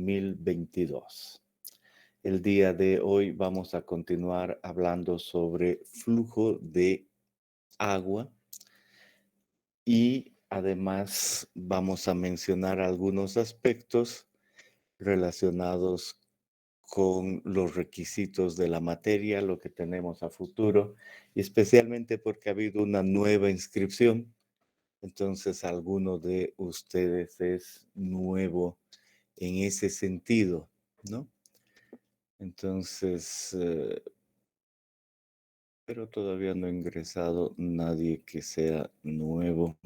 2022. El día de hoy vamos a continuar hablando sobre flujo de agua y además vamos a mencionar algunos aspectos relacionados con los requisitos de la materia, lo que tenemos a futuro, y especialmente porque ha habido una nueva inscripción. Entonces, alguno de ustedes es nuevo en ese sentido, ¿no? Entonces, pero todavía no ha ingresado nadie que sea nuevo.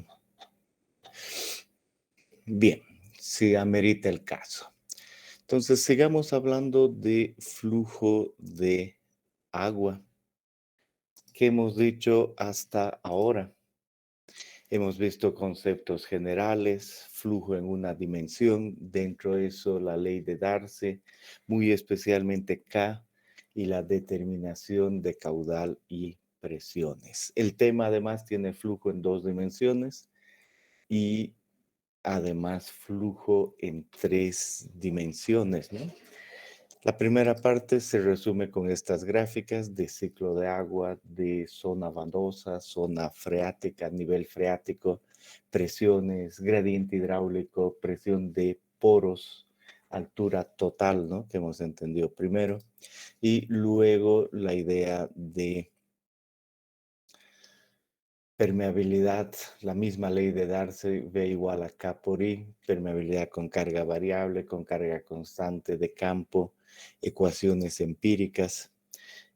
Bien, si amerita el caso. Entonces, sigamos hablando de flujo de agua. ¿Qué hemos dicho hasta ahora? Hemos visto conceptos generales, flujo en una dimensión, dentro de eso la ley de Darcy, muy especialmente K y la determinación de caudal y presiones. El tema además tiene flujo en 2 dimensiones y además flujo en 3 dimensiones, ¿no? La primera parte se resume con estas gráficas de ciclo de agua, de zona bandosa, zona freática, nivel freático, presiones, gradiente hidráulico, presión de poros, altura total, ¿no? Que hemos entendido primero. Y luego la idea de permeabilidad, la misma ley de Darcy, V igual a K por I, permeabilidad con carga variable, con carga constante de campo, ecuaciones empíricas.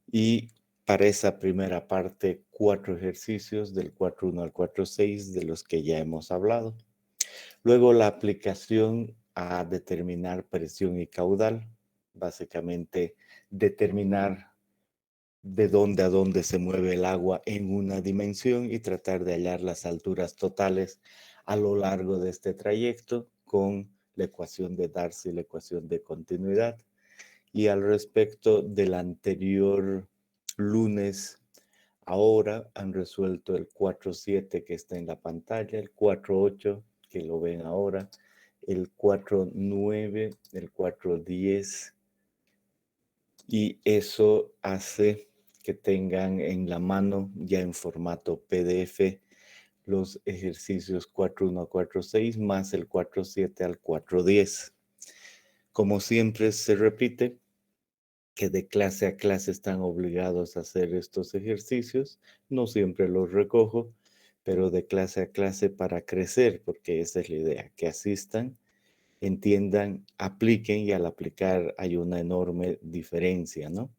Y para esa primera parte, 4 ejercicios del 4.1 al 4.6 de los que ya hemos hablado. Luego la aplicación a determinar presión y caudal, básicamente determinar de dónde a dónde se mueve el agua en una dimensión y tratar de hallar las alturas totales a lo largo de este trayecto con la ecuación de Darcy y la ecuación de continuidad. Y al respecto del anterior lunes, ahora han resuelto el 4.7 que está en la pantalla, el 4.8 que lo ven ahora, el 4.9, el 4.10, y eso hace que tengan en la mano ya en formato PDF los ejercicios 4.1 a 4.6 más el 4.7 al 4.10. Como siempre se repite, que de clase a clase están obligados a hacer estos ejercicios. No siempre los recojo, pero de clase a clase para crecer, porque esa es la idea, que asistan, entiendan, apliquen y al aplicar hay una enorme diferencia, ¿no?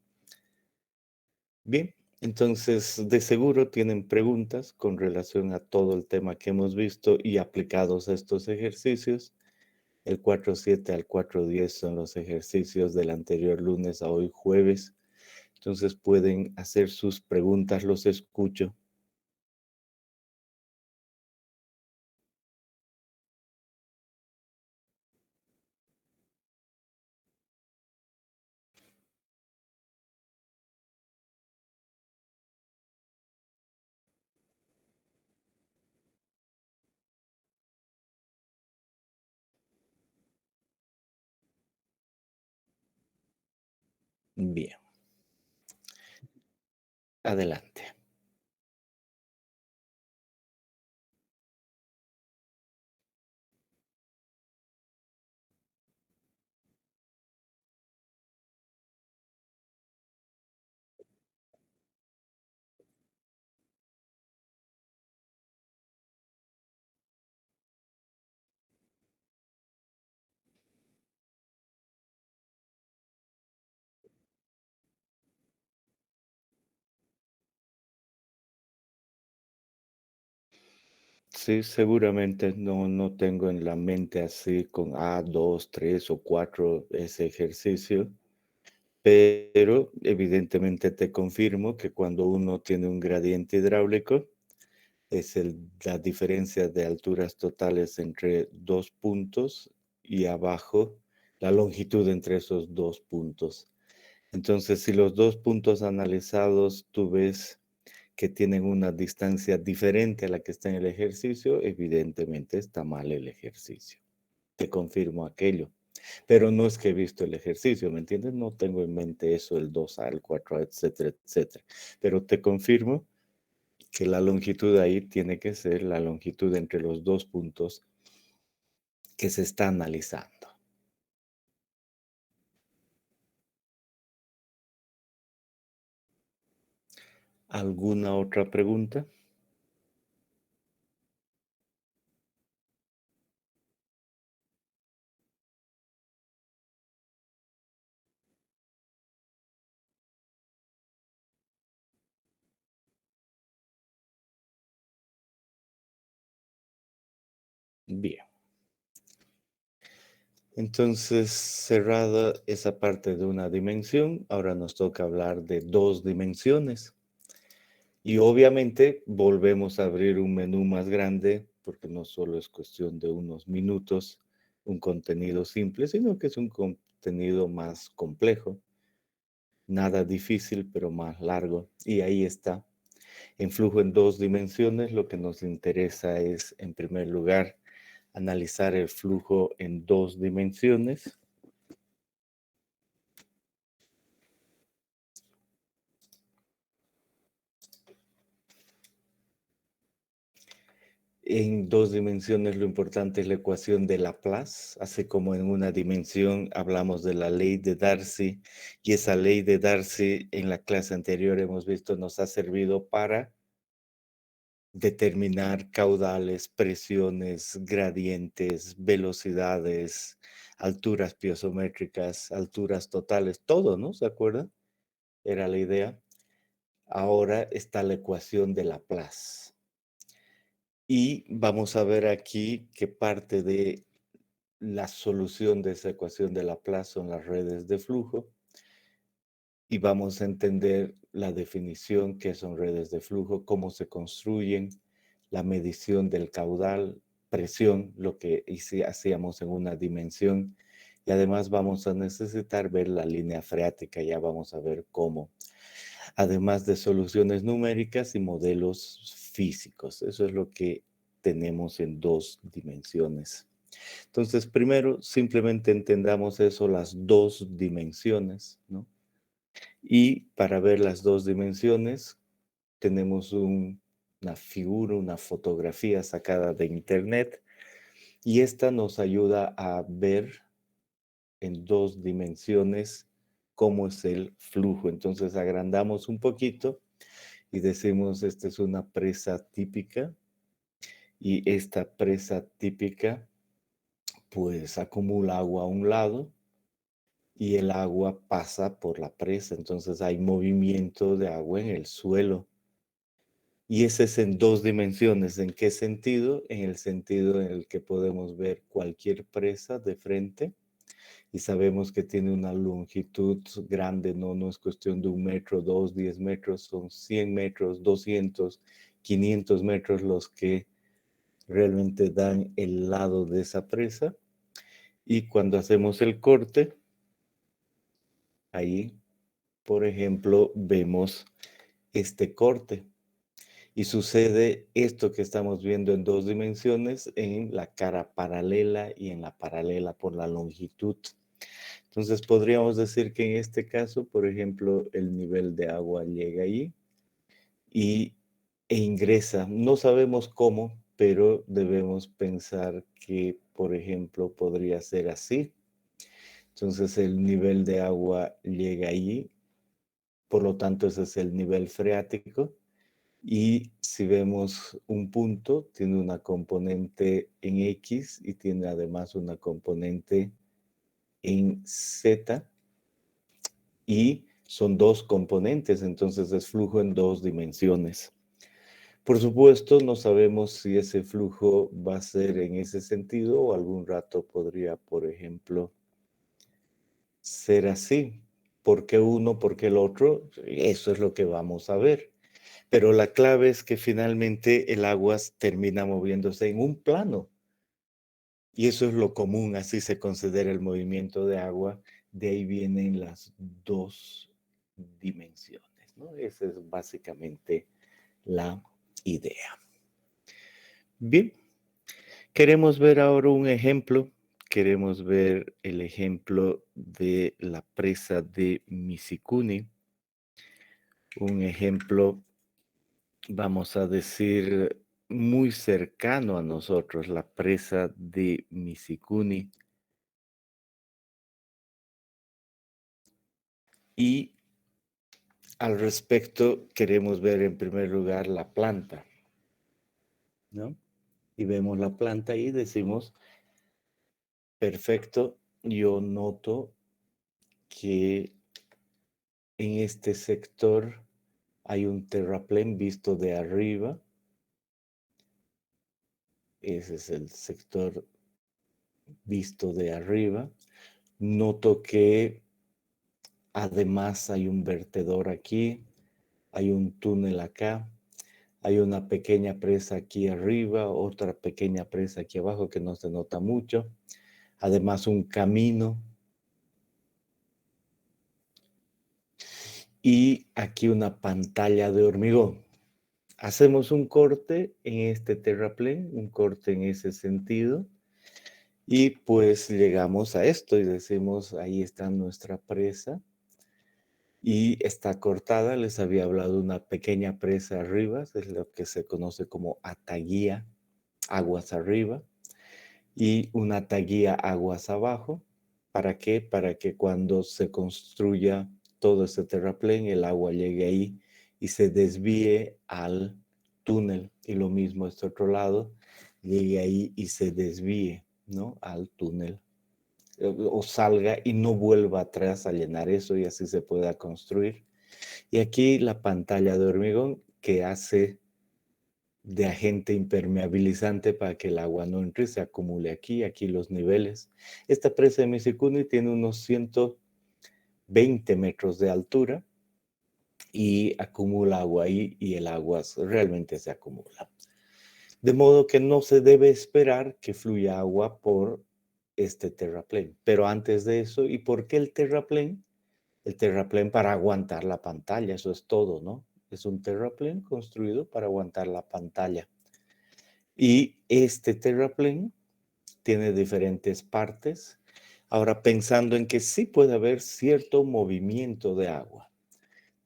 Bien, entonces de seguro tienen preguntas con relación a todo el tema que hemos visto y aplicados a estos ejercicios. El 4.7 al 4.10 son los ejercicios del anterior lunes a hoy jueves. Entonces pueden hacer sus preguntas, los escucho. Bien, adelante. Sí, seguramente no tengo en la mente así con A2, 3 o 4 ese ejercicio, pero evidentemente te confirmo que cuando uno tiene un gradiente hidráulico, es la diferencia de alturas totales entre 2 puntos y abajo la longitud entre esos 2 puntos. Entonces, si los 2 puntos analizados tú ves que tienen una distancia diferente a la que está en el ejercicio, evidentemente está mal el ejercicio. Te confirmo aquello. Pero no es que he visto el ejercicio, ¿me entiendes? No tengo en mente eso, el 2A, el 4A, etcétera, etcétera. Pero te confirmo que la longitud ahí tiene que ser la longitud entre los dos puntos que se está analizando. ¿Alguna otra pregunta? Bien. Entonces, cerrada esa parte de una dimensión, ahora nos toca hablar de dos dimensiones. Y obviamente volvemos a abrir un menú más grande, porque no solo es cuestión de unos minutos, un contenido simple, sino que es un contenido más complejo, nada difícil, pero más largo. Y ahí está. En flujo en dos dimensiones, lo que nos interesa es, en primer lugar, analizar el flujo en dos dimensiones. En dos dimensiones lo importante es la ecuación de Laplace, así como en una dimensión hablamos de la ley de Darcy, y esa ley de Darcy en la clase anterior hemos visto nos ha servido para determinar caudales, presiones, gradientes, velocidades, alturas piezométricas, alturas totales, todo, ¿no? ¿Se acuerdan? Era la idea. Ahora está la ecuación de Laplace. Y vamos a ver aquí que parte de la solución de esa ecuación de Laplace son las redes de flujo y vamos a entender la definición, qué son redes de flujo, cómo se construyen, la medición del caudal, presión, lo que hacíamos en una dimensión, y además vamos a necesitar ver la línea freática, ya vamos a ver cómo, además de soluciones numéricas y modelos físicos. Eso es lo que tenemos en dos dimensiones. Entonces, primero, simplemente entendamos eso, las dos dimensiones, ¿no? Y para ver las dos dimensiones, tenemos una figura, una fotografía sacada de internet, y esta nos ayuda a ver en dos dimensiones cómo es el flujo. Entonces, agrandamos un poquito y decimos, esta es una presa típica, y esta presa típica pues acumula agua a un lado y el agua pasa por la presa, entonces hay movimiento de agua en el suelo. Y ese es en dos dimensiones. ¿En qué sentido? En el sentido en el que podemos ver cualquier presa de frente y sabemos que tiene una longitud grande, no, no es cuestión de 1 metro, 2, 10 metros, son 100 metros, 200, 500 metros los que realmente dan el lado de esa presa. Y cuando hacemos el corte, ahí, por ejemplo, vemos este corte. Y sucede esto que estamos viendo en dos dimensiones en la cara paralela y en la paralela por la longitud. Entonces podríamos decir que en este caso, por ejemplo, el nivel de agua llega ahí y, e ingresa. No sabemos cómo, pero debemos pensar que, por ejemplo, podría ser así. Entonces el nivel de agua llega ahí, por lo tanto ese es el nivel freático. Y si vemos un punto, tiene una componente en X y tiene además una componente en Z, y son dos componentes, entonces es flujo en dos dimensiones. Por supuesto, no sabemos si ese flujo va a ser en ese sentido o algún rato podría, por ejemplo, ser así. ¿Por qué uno? ¿Por qué el otro? Eso es lo que vamos a ver. Pero la clave es que finalmente el agua termina moviéndose en un plano. Y eso es lo común, así se considera el movimiento de agua. De ahí vienen las dos dimensiones, ¿no? Esa es básicamente la idea. Bien, queremos ver ahora un ejemplo queremos ver el ejemplo de la presa de Misikuni, un ejemplo, vamos a decir, muy cercano a nosotros, la presa de Misikuni. Y al respecto queremos ver en primer lugar la planta, ¿no? Y vemos la planta y decimos, perfecto, yo noto que en este sector hay un terraplén visto de arriba. Ese es el sector visto de arriba. Noto que además hay un vertedor aquí, hay un túnel acá, hay una pequeña presa aquí arriba, otra pequeña presa aquí abajo que no se nota mucho. Además un camino y aquí una pantalla de hormigón. Hacemos un corte en este terraplén, un corte en ese sentido, y pues llegamos a esto y decimos, ahí está nuestra presa y está cortada. Les había hablado de una pequeña presa arriba, es lo que se conoce como ataguía, aguas arriba, y una ataguía aguas abajo. ¿Para qué? Para que cuando se construya todo ese terraplén, el agua llegue ahí y se desvíe al túnel. Y lo mismo este otro lado, llegue ahí y se desvíe, ¿no? Al túnel. O salga y no vuelva atrás a llenar eso y así se pueda construir. Y aquí la pantalla de hormigón que hace de agente impermeabilizante para que el agua no entre, se acumule aquí los niveles. Esta presa de Misikuni tiene unos 120 metros de altura y acumula agua ahí y el agua realmente se acumula. De modo que no se debe esperar que fluya agua por este terraplén. Pero antes de eso, ¿y por qué el terraplén? El terraplén para aguantar la pantalla, eso es todo, ¿no? Es un terraplén construido para aguantar la pantalla. Y este terraplén tiene diferentes partes. Ahora pensando en que sí puede haber cierto movimiento de agua.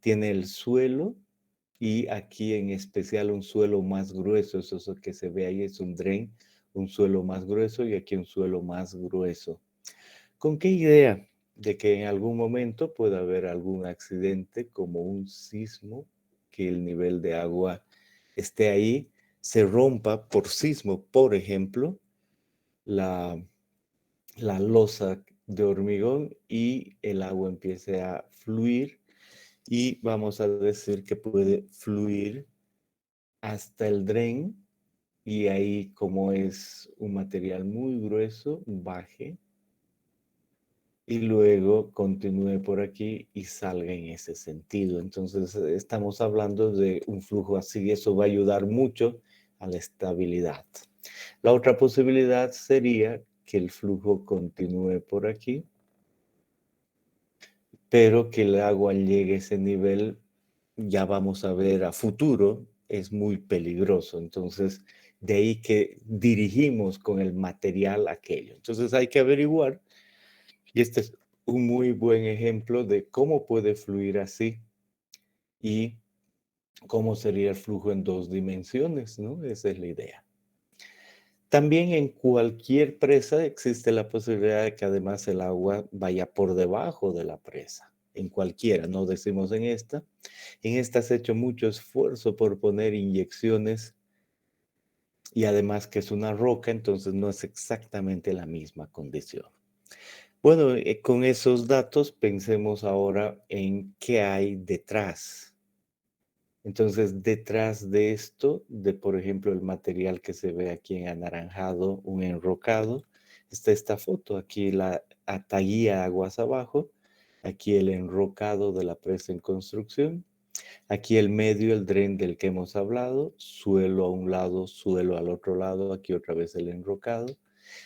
Tiene el suelo y aquí en especial un suelo más grueso. Eso es lo que se ve ahí, es un drain, un suelo más grueso y aquí un suelo más grueso. ¿Con qué idea? De que en algún momento pueda haber algún accidente como un sismo, que el nivel de agua esté ahí, se rompa por sismo, por ejemplo, la, la losa de hormigón y el agua empiece a fluir y vamos a decir que puede fluir hasta el dren y ahí como es un material muy grueso, baje y luego continúe por aquí y salga en ese sentido. Entonces, estamos hablando de un flujo así y eso va a ayudar mucho a la estabilidad. La otra posibilidad sería que el flujo continúe por aquí, pero que el agua llegue a ese nivel, ya vamos a ver a futuro, es muy peligroso. Entonces, de ahí que dirigimos con el material aquello. Entonces, hay que averiguar y este es un muy buen ejemplo de cómo puede fluir así y cómo sería el flujo en dos dimensiones, ¿no? Esa es la idea. También en cualquier presa existe la posibilidad de que además el agua vaya por debajo de la presa. En cualquiera, no decimos en esta. En esta se ha hecho mucho esfuerzo por poner inyecciones y además que es una roca, entonces no es exactamente la misma condición. Bueno, con esos datos pensemos ahora en qué hay detrás. Entonces, detrás de esto, de por ejemplo el material que se ve aquí en anaranjado, un enrocado, está esta foto, aquí la ataguía aguas abajo, aquí el enrocado de la presa en construcción, aquí el medio, el dren del que hemos hablado, suelo a un lado, suelo al otro lado, aquí otra vez el enrocado.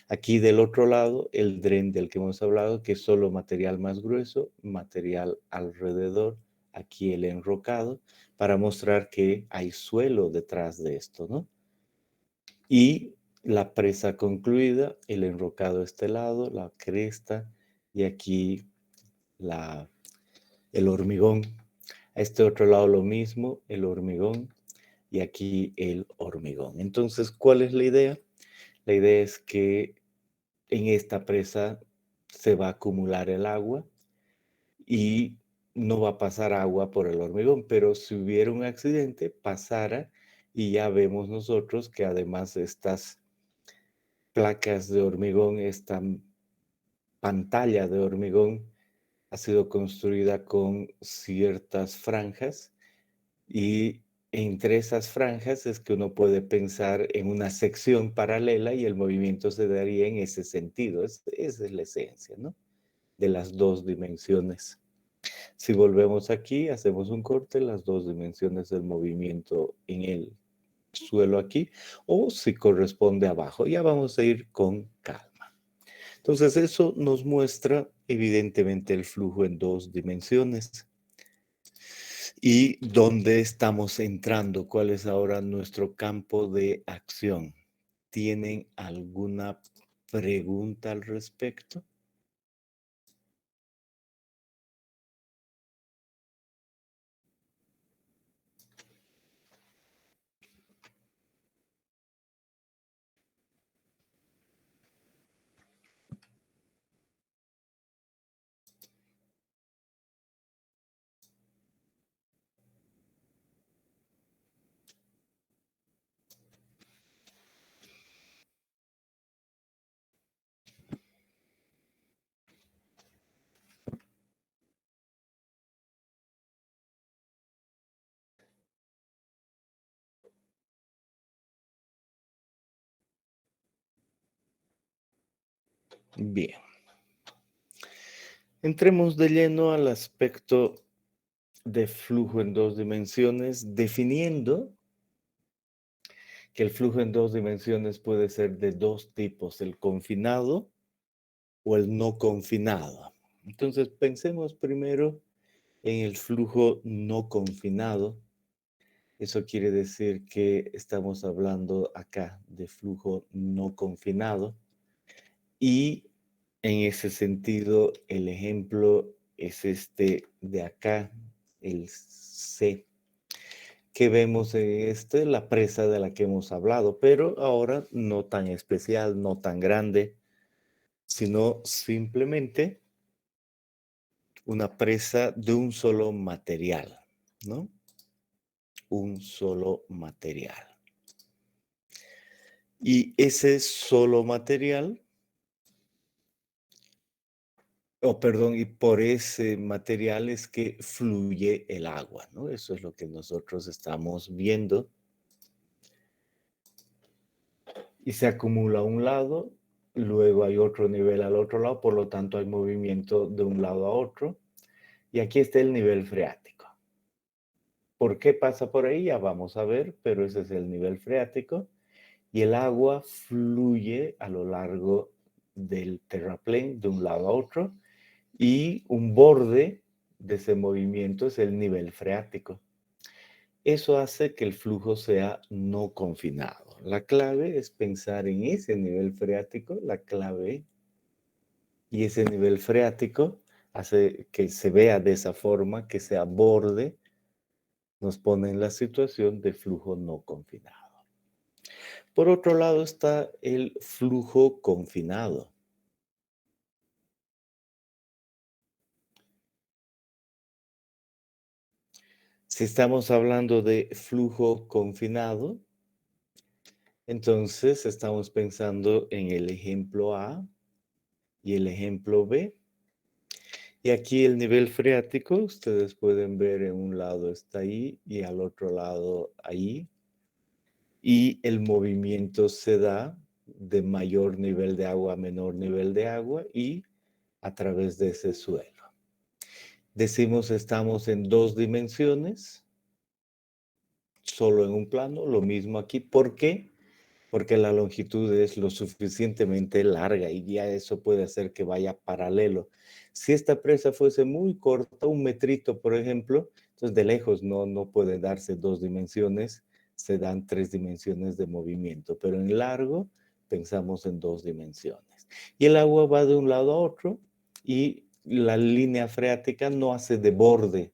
Aquí del otro lado, el dren del que hemos hablado, que es solo material más grueso, material alrededor, aquí el enrocado, para mostrar que hay suelo detrás de esto, ¿no? Y la presa concluida, el enrocado a este lado, la cresta y aquí la, el hormigón. A este otro lado lo mismo, el hormigón y aquí el hormigón. Entonces, ¿cuál es la idea? La idea es que en esta presa se va a acumular el agua y no va a pasar agua por el hormigón, pero si hubiera un accidente, pasara y ya vemos nosotros que además estas placas de hormigón, esta pantalla de hormigón ha sido construida con ciertas franjas y entre esas franjas es que uno puede pensar en una sección paralela y el movimiento se daría en ese sentido. Esa es la esencia, ¿no? De las dos dimensiones. Si volvemos aquí, hacemos un corte, las dos dimensiones del movimiento en el suelo aquí, o si corresponde abajo. Ya vamos a ir con calma. Entonces, eso nos muestra evidentemente el flujo en dos dimensiones. ¿Y dónde estamos entrando? ¿Cuál es ahora nuestro campo de acción? ¿Tienen alguna pregunta al respecto? Bien, entremos de lleno al aspecto de flujo en dos dimensiones, definiendo que el flujo en dos dimensiones puede ser de dos tipos, el confinado o el no confinado. Entonces, pensemos primero en el flujo no confinado. Eso quiere decir que estamos hablando acá de flujo no confinado y en ese sentido el ejemplo es este de acá, el C. Que vemos en este, la presa de la que hemos hablado, pero ahora no tan especial, no tan grande, sino simplemente una presa de un solo material, ¿no? Un solo material. Y ese solo material, o perdón, y por ese material es que fluye el agua, ¿no? Eso es lo que nosotros estamos viendo. Y se acumula a un lado, luego hay otro nivel al otro lado, por lo tanto hay movimiento de un lado a otro. Y aquí está el nivel freático. ¿Por qué pasa por ahí? Ya vamos a ver, pero ese es el nivel freático. Y el agua fluye a lo largo del terraplén de un lado a otro y un borde de ese movimiento es el nivel freático. Eso hace que el flujo sea no confinado. La clave es pensar en ese nivel freático, la clave, y ese nivel freático hace que se vea de esa forma, que sea borde, nos pone en la situación de flujo no confinado. Por otro lado está el flujo confinado. Si estamos hablando de flujo confinado, entonces estamos pensando en el ejemplo A y el ejemplo B. Y aquí el nivel freático, ustedes pueden ver en un lado está ahí y al otro lado ahí. Y el movimiento se da de mayor nivel de agua a menor nivel de agua y a través de ese suelo. Decimos estamos en dos dimensiones, solo en un plano, lo mismo aquí. ¿Por qué? Porque la longitud es lo suficientemente larga y ya eso puede hacer que vaya paralelo. Si esta presa fuese muy corta, un metrito, por ejemplo, entonces de lejos no puede darse dos dimensiones, se dan tres dimensiones de movimiento, pero en largo pensamos en 2 dimensiones. Y el agua va de un lado a otro y la línea freática no hace de borde.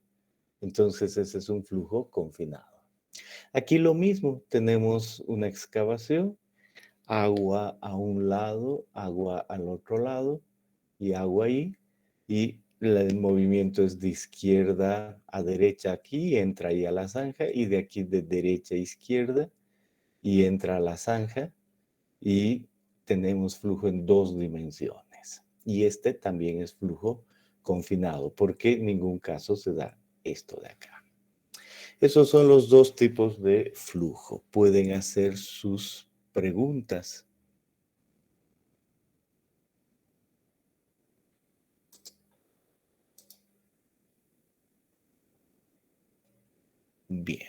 Entonces ese es un flujo confinado. Aquí lo mismo, tenemos una excavación, agua a un lado, agua al otro lado y agua ahí. Y el movimiento es de izquierda a derecha aquí, entra ahí a la zanja, y de aquí de derecha a izquierda y entra a la zanja, y tenemos flujo en 2 dimensiones. Y este también es flujo confinado, porque en ningún caso se da esto de acá. Esos son los 2 tipos de flujo. Pueden hacer sus preguntas. Bien.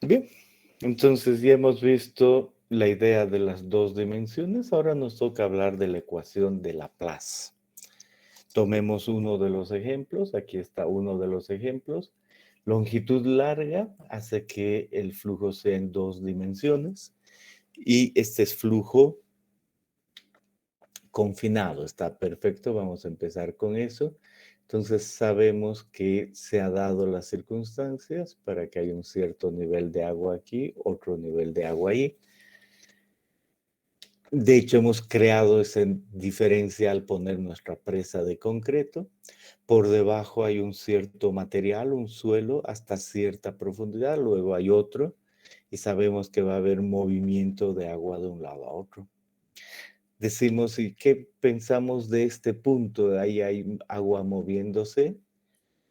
Bien, entonces ya hemos visto la idea de las 2 dimensiones. Ahora nos toca hablar de la ecuación de Laplace. Tomemos uno de los ejemplos. Aquí está uno de los ejemplos. Longitud larga hace que el flujo sea en 2 dimensiones. Y este es flujo confinado. Está perfecto. Vamos a empezar con eso. Entonces sabemos que se ha dado las circunstancias para que haya un cierto nivel de agua aquí, otro nivel de agua ahí. De hecho, hemos creado ese diferencia al poner nuestra presa de concreto. Por debajo hay un cierto material, un suelo, hasta cierta profundidad. Luego hay otro y sabemos que va a haber movimiento de agua de un lado a otro. Decimos, ¿y qué pensamos de este punto? Ahí hay agua moviéndose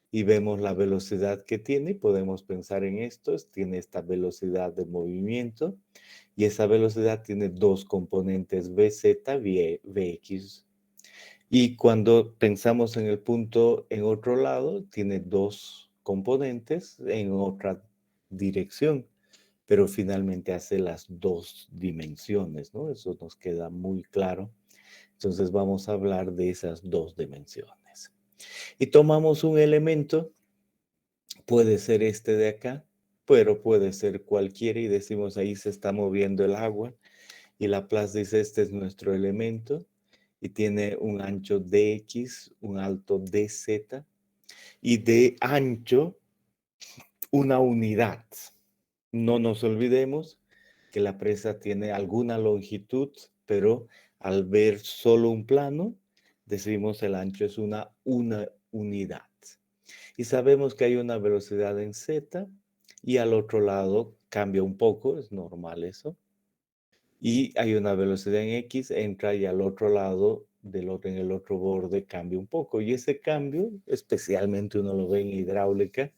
y vemos la velocidad que tiene. Podemos pensar en esto. Tiene esta velocidad de movimiento. Y esa velocidad tiene 2 componentes, vz, vx. Y cuando pensamos en el punto en otro lado, tiene 2 componentes en otra dirección, pero finalmente hace las 2 dimensiones, ¿no? Eso nos queda muy claro. Entonces vamos a hablar de esas 2 dimensiones. Y tomamos un elemento, puede ser este de acá, pero puede ser cualquiera, y decimos ahí se está moviendo el agua. Y Laplace dice, este es nuestro elemento y tiene un ancho dx, un alto dz y de ancho una unidad. No nos olvidemos que la presa tiene alguna longitud, pero al ver solo un plano, decimos el ancho es una unidad. Y sabemos que hay una velocidad en z y al otro lado cambia un poco, es normal eso. Y hay una velocidad en X, entra y al otro lado, en el otro borde, cambia un poco. Y ese cambio, especialmente uno lo ve en hidráulica,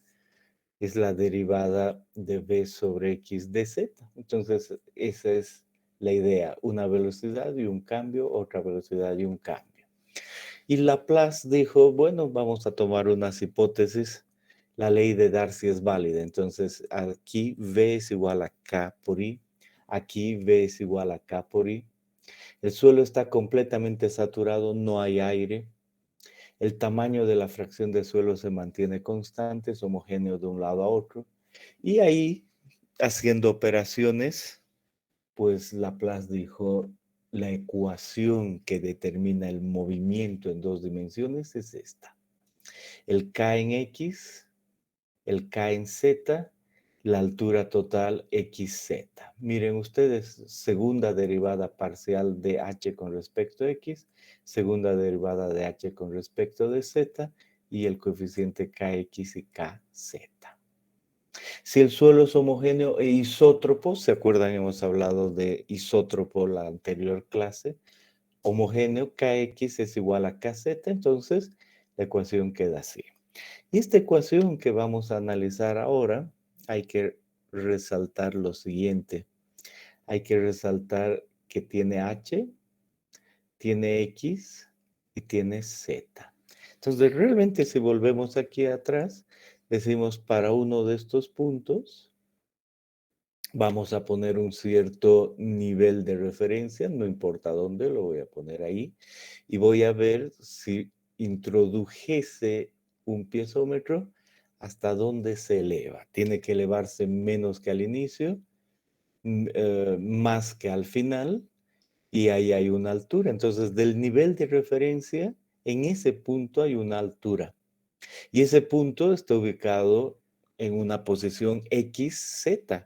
es la derivada de V sobre X de Z. Entonces, esa es la idea, una velocidad y un cambio, otra velocidad y un cambio. Y Laplace dijo, bueno, vamos a tomar unas hipótesis. La ley de Darcy es válida. Entonces, aquí V es igual a K por I. Aquí V es igual a K por I. El suelo está completamente saturado, no hay aire. El tamaño de la fracción de suelo se mantiene constante, es homogéneo de un lado a otro. Y ahí, haciendo operaciones, pues Laplace dijo, la ecuación que determina el movimiento en 2 dimensiones es esta. El K en X, el K en Z, la altura total XZ. Miren ustedes, segunda derivada parcial de H con respecto a X, segunda derivada de H con respecto de Z y el coeficiente KX y KZ. Si el suelo es homogéneo e isótropo, ¿se acuerdan? Hemos hablado de isótropo la anterior clase. Homogéneo, KX es igual a KZ, entonces la ecuación queda así. Y esta ecuación que vamos a analizar ahora, hay que resaltar lo siguiente. hay que resaltar que tiene H, tiene X y tiene Z. Entonces, realmente si volvemos aquí atrás, decimos para uno de estos puntos, vamos a poner un cierto nivel de referencia, no importa dónde, lo voy a poner ahí, y voy a ver si introdujese un piezómetro, hasta dónde se eleva. Tiene que elevarse menos que al inicio, más que al final, y ahí hay una altura. Entonces, del nivel de referencia, en ese punto hay una altura. Y ese punto está ubicado en una posición XZ.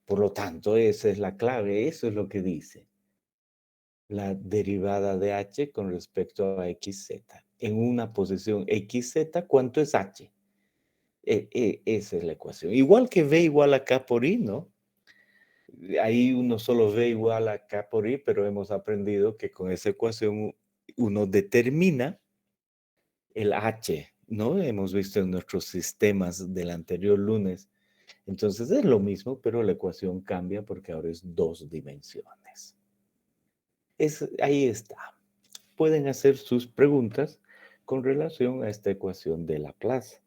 Por lo tanto, esa es la clave, eso es lo que dice la derivada de h con respecto a xz. En una posición xz, ¿cuánto es h? Esa es la ecuación. Igual que v igual a k por i, ¿no? Ahí uno solo v igual a k por i, pero hemos aprendido que con esa ecuación uno determina el h, ¿no? Hemos visto en nuestros sistemas del anterior lunes. Entonces es lo mismo, pero la ecuación cambia porque ahora es dos dimensiones. Ahí está. Pueden hacer sus preguntas con relación a esta ecuación de Laplace.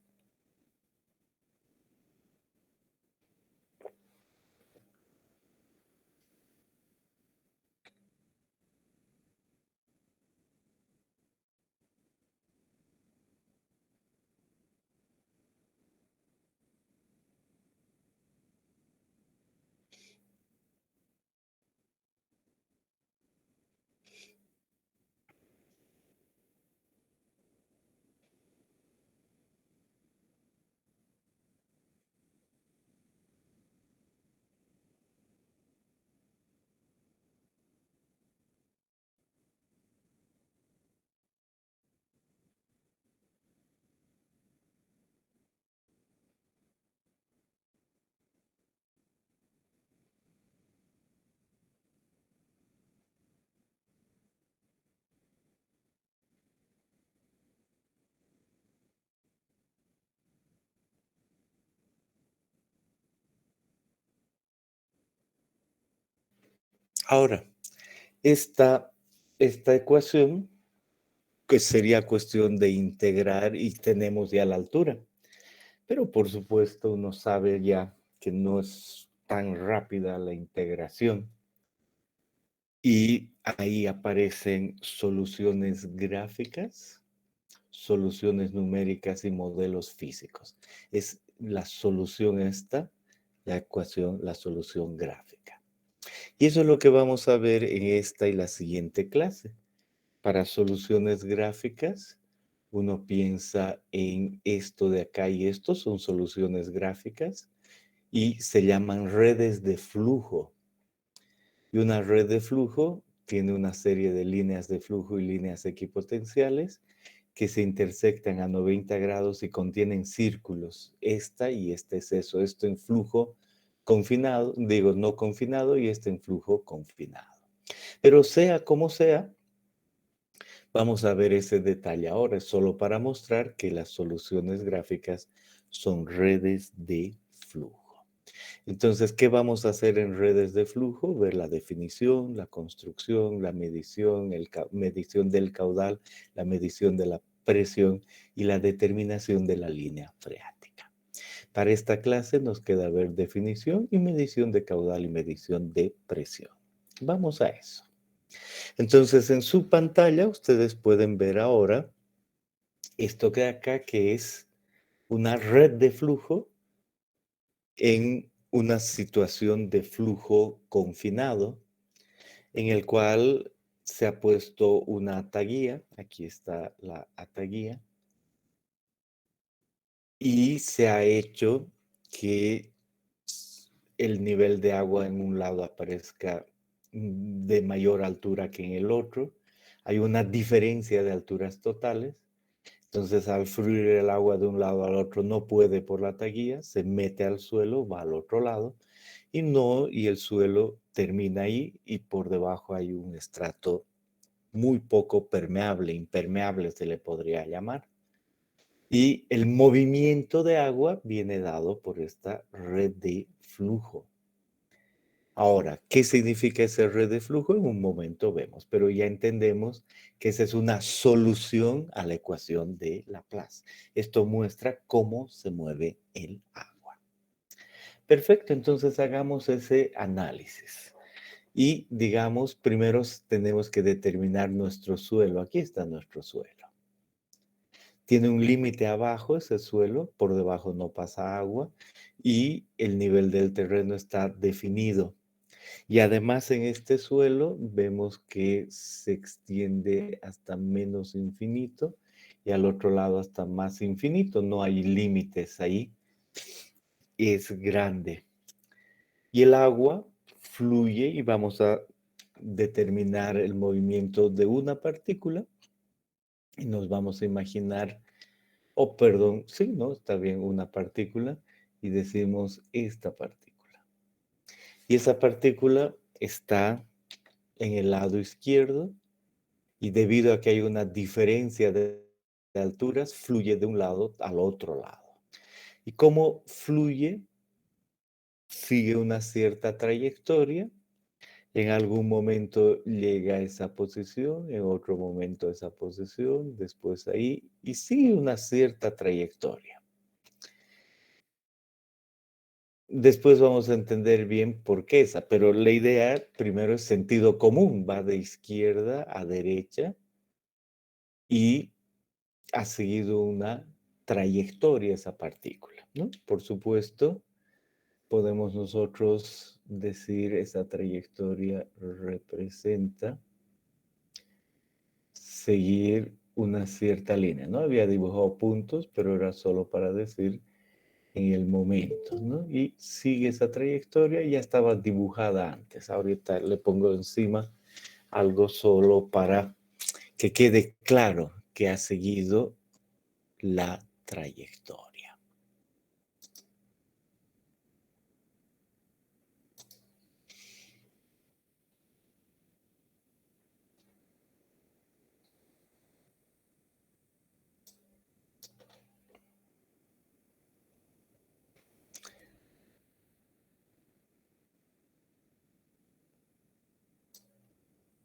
Ahora, esta ecuación, que sería cuestión de integrar y tenemos ya la altura. Pero por supuesto uno sabe ya que no es tan rápida la integración. Y ahí aparecen soluciones gráficas, soluciones numéricas y modelos físicos. Es la solución esta, la ecuación, la solución gráfica. Y eso es lo que vamos a ver en esta y la siguiente clase. Para soluciones gráficas, uno piensa en esto de acá y esto son soluciones gráficas y se llaman redes de flujo. Y una red de flujo tiene una serie de líneas de flujo y líneas equipotenciales que se intersectan a 90 grados y contienen círculos. Esta y este es eso. Esto en flujo confinado, digo no confinado, y este en flujo confinado. Pero sea como sea, vamos a ver ese detalle ahora. Es solo para mostrar que las soluciones gráficas son redes de flujo. Entonces, ¿qué vamos a hacer en redes de flujo? Ver la definición, la construcción, la medición, medición del caudal, la medición de la presión y la determinación de la línea freática. Para esta clase nos queda ver definición y medición de caudal y medición de presión. Vamos a eso. Entonces, en su pantalla ustedes pueden ver ahora esto que acá, que es una red de flujo en una situación de flujo confinado, en el cual se ha puesto una ataguía, aquí está la ataguía, y se ha hecho que el nivel de agua en un lado aparezca de mayor altura que en el otro. Hay una diferencia de alturas totales. Entonces, al fluir el agua de un lado al otro, no puede por la taguilla, se mete al suelo, va al otro lado, y el suelo termina ahí, y por debajo hay un estrato muy poco permeable, impermeable se le podría llamar. Y el movimiento de agua viene dado por esta red de flujo. Ahora, ¿qué significa ese red de flujo? En un momento vemos, pero ya entendemos que esa es una solución a la ecuación de Laplace. Esto muestra cómo se mueve el agua. Perfecto, entonces hagamos ese análisis. Y digamos, primero tenemos que determinar nuestro suelo. Aquí está nuestro suelo. Tiene un límite abajo ese suelo, por debajo no pasa agua y el nivel del terreno está definido. Y además en este suelo vemos que se extiende hasta menos infinito y al otro lado hasta más infinito. No hay límites ahí. Es grande. Y el agua fluye y vamos a determinar el movimiento de una partícula y nos vamos a imaginar, oh, perdón, sí, ¿no? Está bien, una partícula y decimos esta partícula. Y esa partícula está en el lado izquierdo y debido a que hay una diferencia de alturas, fluye de un lado al otro lado. ¿Y cómo fluye? Sigue una cierta trayectoria. En algún momento llega a esa posición, en otro momento a esa posición, después ahí, y sigue una cierta trayectoria. Después vamos a entender bien por qué esa, pero la idea primero es sentido común, va de izquierda a derecha y ha seguido una trayectoria esa partícula, ¿no? Por supuesto, podemos nosotros decir esa trayectoria representa seguir una cierta línea, ¿no? Había dibujado puntos, pero era solo para decir en el momento, ¿no? Y sigue esa trayectoria, ya estaba dibujada antes. Ahorita le pongo encima algo solo para que quede claro que ha seguido la trayectoria.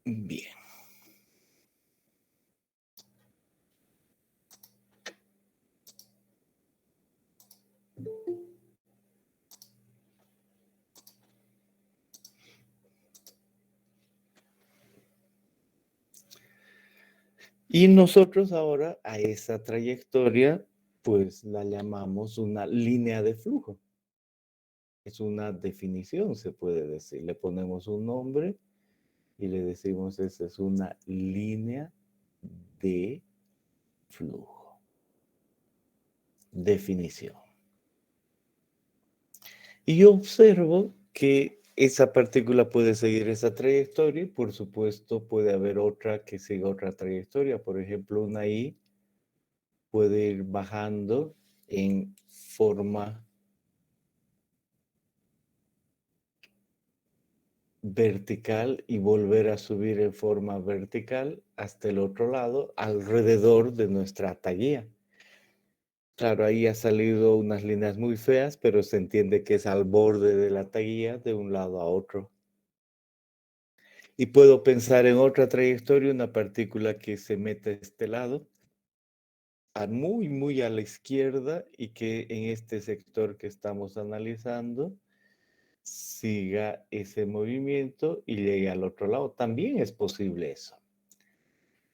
Bien. Y nosotros ahora a esa trayectoria, pues la llamamos una línea de flujo. Es una definición, se puede decir. Le ponemos un nombre y le decimos, esa es una línea de flujo. Definición. Y yo observo que esa partícula puede seguir esa trayectoria y por supuesto puede haber otra que siga otra trayectoria. Por ejemplo, una I puede ir bajando en forma vertical y volver a subir en forma vertical hasta el otro lado, alrededor de nuestra taguilla. Claro, ahí ha salido unas líneas muy feas, pero se entiende que es al borde de la taguilla de un lado a otro. Y puedo pensar en otra trayectoria, una partícula que se mete a este lado, muy a la izquierda y que en este sector que estamos analizando siga ese movimiento y llegue al otro lado. También es posible eso.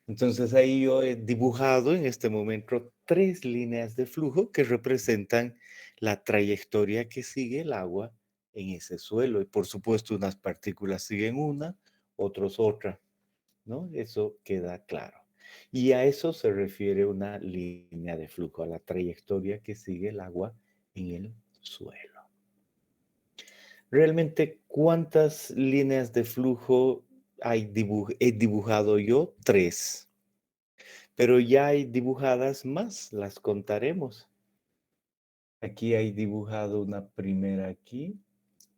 Entonces ahí yo he dibujado en este momento 3 líneas de flujo que representan la trayectoria que sigue el agua en ese suelo. Y por supuesto unas partículas siguen una, otros otra, ¿no? Eso queda claro. Y a eso se refiere una línea de flujo, a la trayectoria que sigue el agua en el suelo. Realmente, ¿cuántas líneas de flujo he dibujado yo? 3. Pero ya hay dibujadas más, las contaremos. Aquí hay dibujado una primera aquí,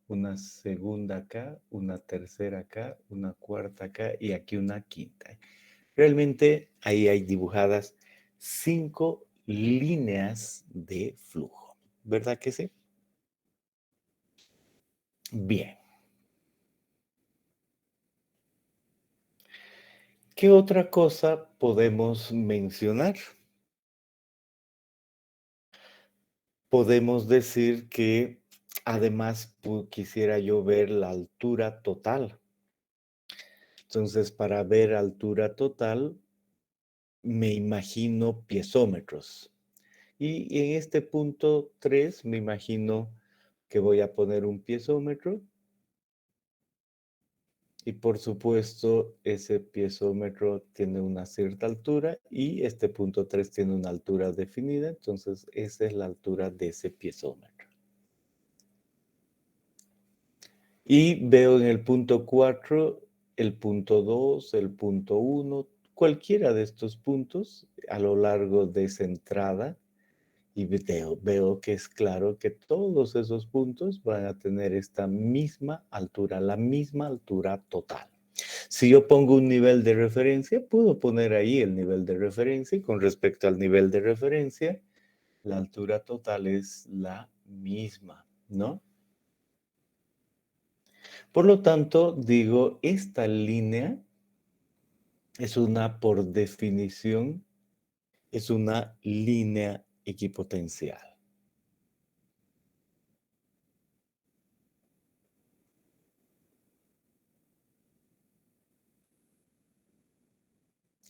una segunda acá, una tercera acá, una cuarta acá y aquí una quinta. Realmente ahí hay dibujadas 5 líneas de flujo. ¿Verdad que sí? Bien. ¿Qué otra cosa podemos mencionar? Podemos decir que además quisiera yo ver la altura total. Entonces, para ver altura total, me imagino piezómetros. Y en este punto 3 me imagino que voy a poner un piezómetro y por supuesto ese piezómetro tiene una cierta altura y este punto 3 tiene una altura definida, entonces esa es la altura de ese piezómetro. Y veo en el punto 4 el punto 2, el punto 1, cualquiera de estos puntos a lo largo de esa entrada. Y veo que es claro que todos esos puntos van a tener esta misma altura, la misma altura total. Si yo pongo un nivel de referencia, puedo poner ahí el nivel de referencia y con respecto al nivel de referencia, la altura total es la misma, ¿no? Por lo tanto, digo, esta línea es una, por definición, es una línea equipotencial.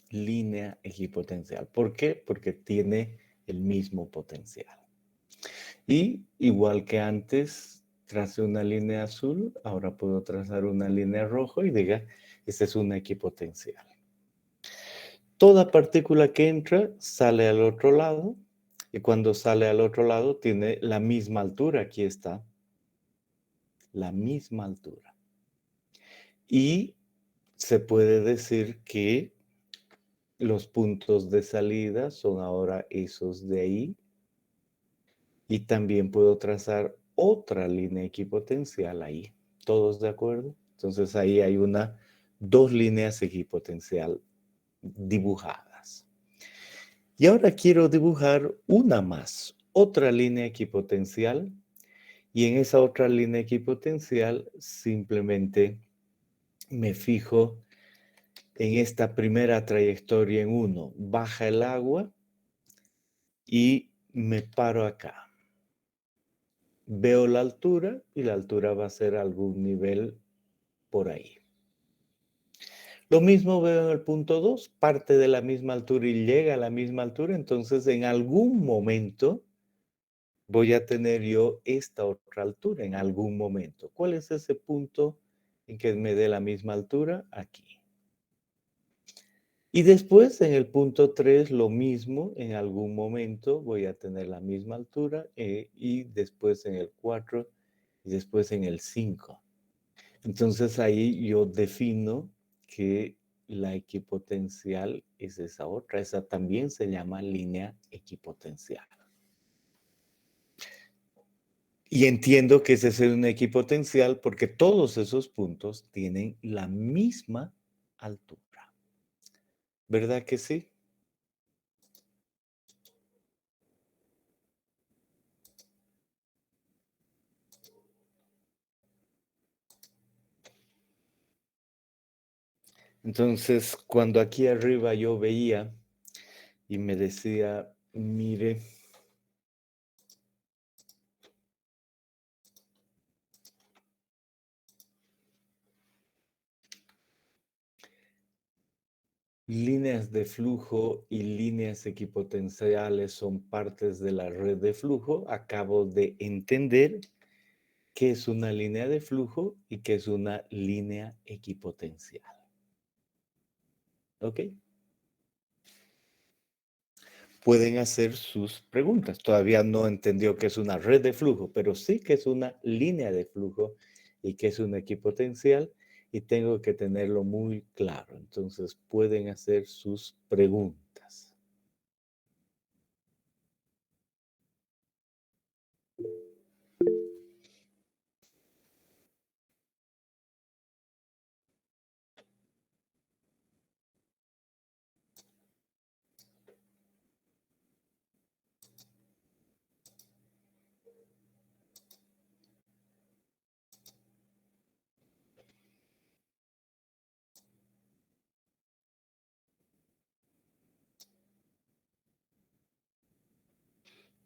Línea equipotencial. ¿Por qué? Porque tiene el mismo potencial. Y igual que antes, tracé una línea azul, ahora puedo trazar una línea roja y diga, esta es una equipotencial. Toda partícula que entra sale al otro lado y cuando sale al otro lado tiene la misma altura, aquí está, la misma altura. Y se puede decir que los puntos de salida son ahora esos de ahí. Y también puedo trazar otra línea equipotencial ahí. ¿Todos de acuerdo? Entonces ahí hay dos líneas equipotencial dibujadas. Y ahora quiero dibujar una más, otra línea equipotencial. Y en esa otra línea equipotencial simplemente me fijo en esta primera trayectoria en 1. Baja el agua y me paro acá. Veo la altura y la altura va a ser algún nivel por ahí. Lo mismo veo en el punto 2, parte de la misma altura y llega a la misma altura, entonces en algún momento voy a tener yo esta otra altura, en algún momento. ¿Cuál es ese punto en que me dé la misma altura? Aquí. Y después en el punto 3 lo mismo, en algún momento voy a tener la misma altura y después en el 4 y después en el 5. Entonces ahí yo defino que la equipotencial es esa otra, esa también se llama línea equipotencial. Y entiendo que ese es una equipotencial porque todos esos puntos tienen la misma altura. ¿Verdad que sí? Entonces, cuando aquí arriba yo veía y me decía, mire, líneas de flujo y líneas equipotenciales son partes de la red de flujo. Acabo de entender qué es una línea de flujo y qué es una línea equipotencial. ¿Ok? Pueden hacer sus preguntas. Todavía no entendió qué es una red de flujo, pero sí que es una línea de flujo y que es una equipotencial y tengo que tenerlo muy claro. Entonces pueden hacer sus preguntas.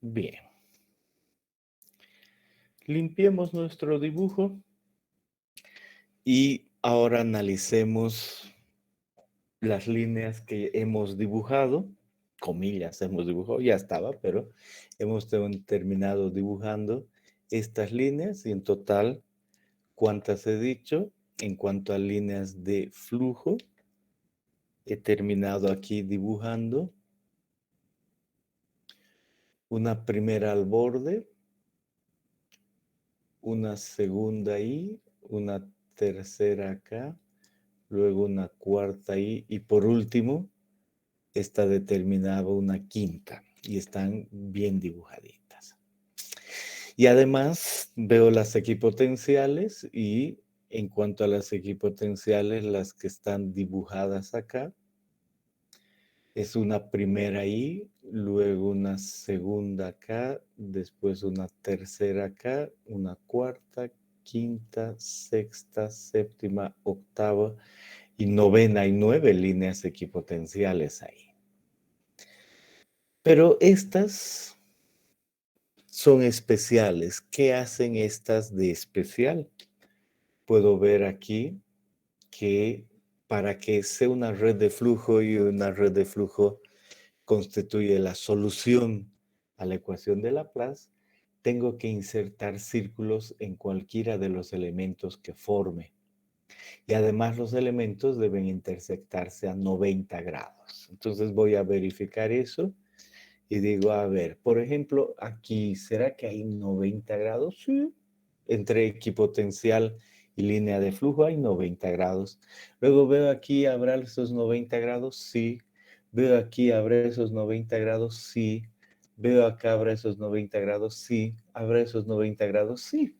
Bien. Limpiemos nuestro dibujo y ahora analicemos las líneas que hemos dibujado, comillas hemos dibujado, ya estaba, pero hemos terminado dibujando estas líneas y en total, ¿cuántas he dicho? En cuanto a líneas de flujo, he terminado aquí dibujando una primera al borde, una segunda ahí, una tercera acá, luego una cuarta ahí y por último está determinada una quinta y están bien dibujaditas. Y además veo las equipotenciales y en cuanto a las equipotenciales, las que están dibujadas acá, es una primera ahí, luego una segunda acá, después una tercera acá, una cuarta, quinta, sexta, séptima, octava y novena. Hay 9 líneas equipotenciales ahí. Pero estas son especiales. ¿Qué hacen estas de especial? Puedo ver aquí que para que sea una red de flujo y una red de flujo constituye la solución a la ecuación de Laplace, tengo que insertar círculos en cualquiera de los elementos que forme. Y además los elementos deben intersectarse a 90 grados. Entonces voy a verificar eso y digo, a ver, por ejemplo, aquí, ¿será que hay 90 grados? Sí. Entre equipotencial y línea de flujo hay 90 grados. Luego veo aquí, ¿habrá esos 90 grados? Sí. Veo aquí, ¿habrá esos 90 grados? Sí. Veo acá, ¿habrá esos 90 grados? Sí. ¿Habrá esos 90 grados? Sí.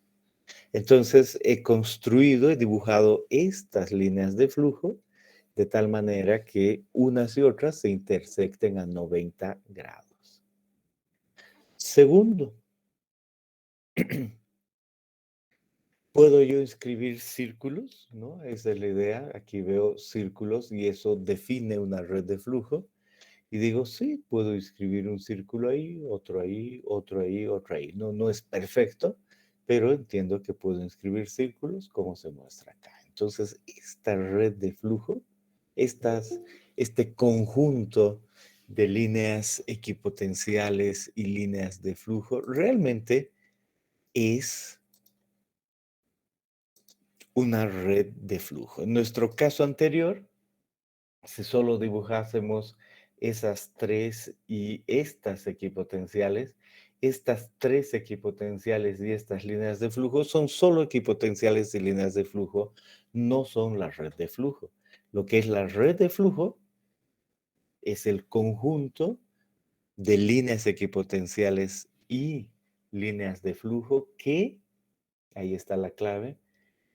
Entonces he construido, he dibujado estas líneas de flujo de tal manera que unas y otras se intersecten a 90 grados. Segundo, ¿puedo yo escribir círculos? ¿No? Esa es la idea. Aquí veo círculos y eso define una red de flujo. Y digo, sí, puedo escribir un círculo ahí, otro ahí, otro ahí, otro ahí. No, no es perfecto, pero entiendo que puedo escribir círculos como se muestra acá. Entonces, esta red de flujo, este conjunto de líneas equipotenciales y líneas de flujo, realmente es una red de flujo. En nuestro caso anterior, si solo dibujásemos esas tres y estas tres equipotenciales y estas líneas de flujo son solo equipotenciales y líneas de flujo, no son la red de flujo. Lo que es la red de flujo es el conjunto de líneas equipotenciales y líneas de flujo que, ahí está la clave,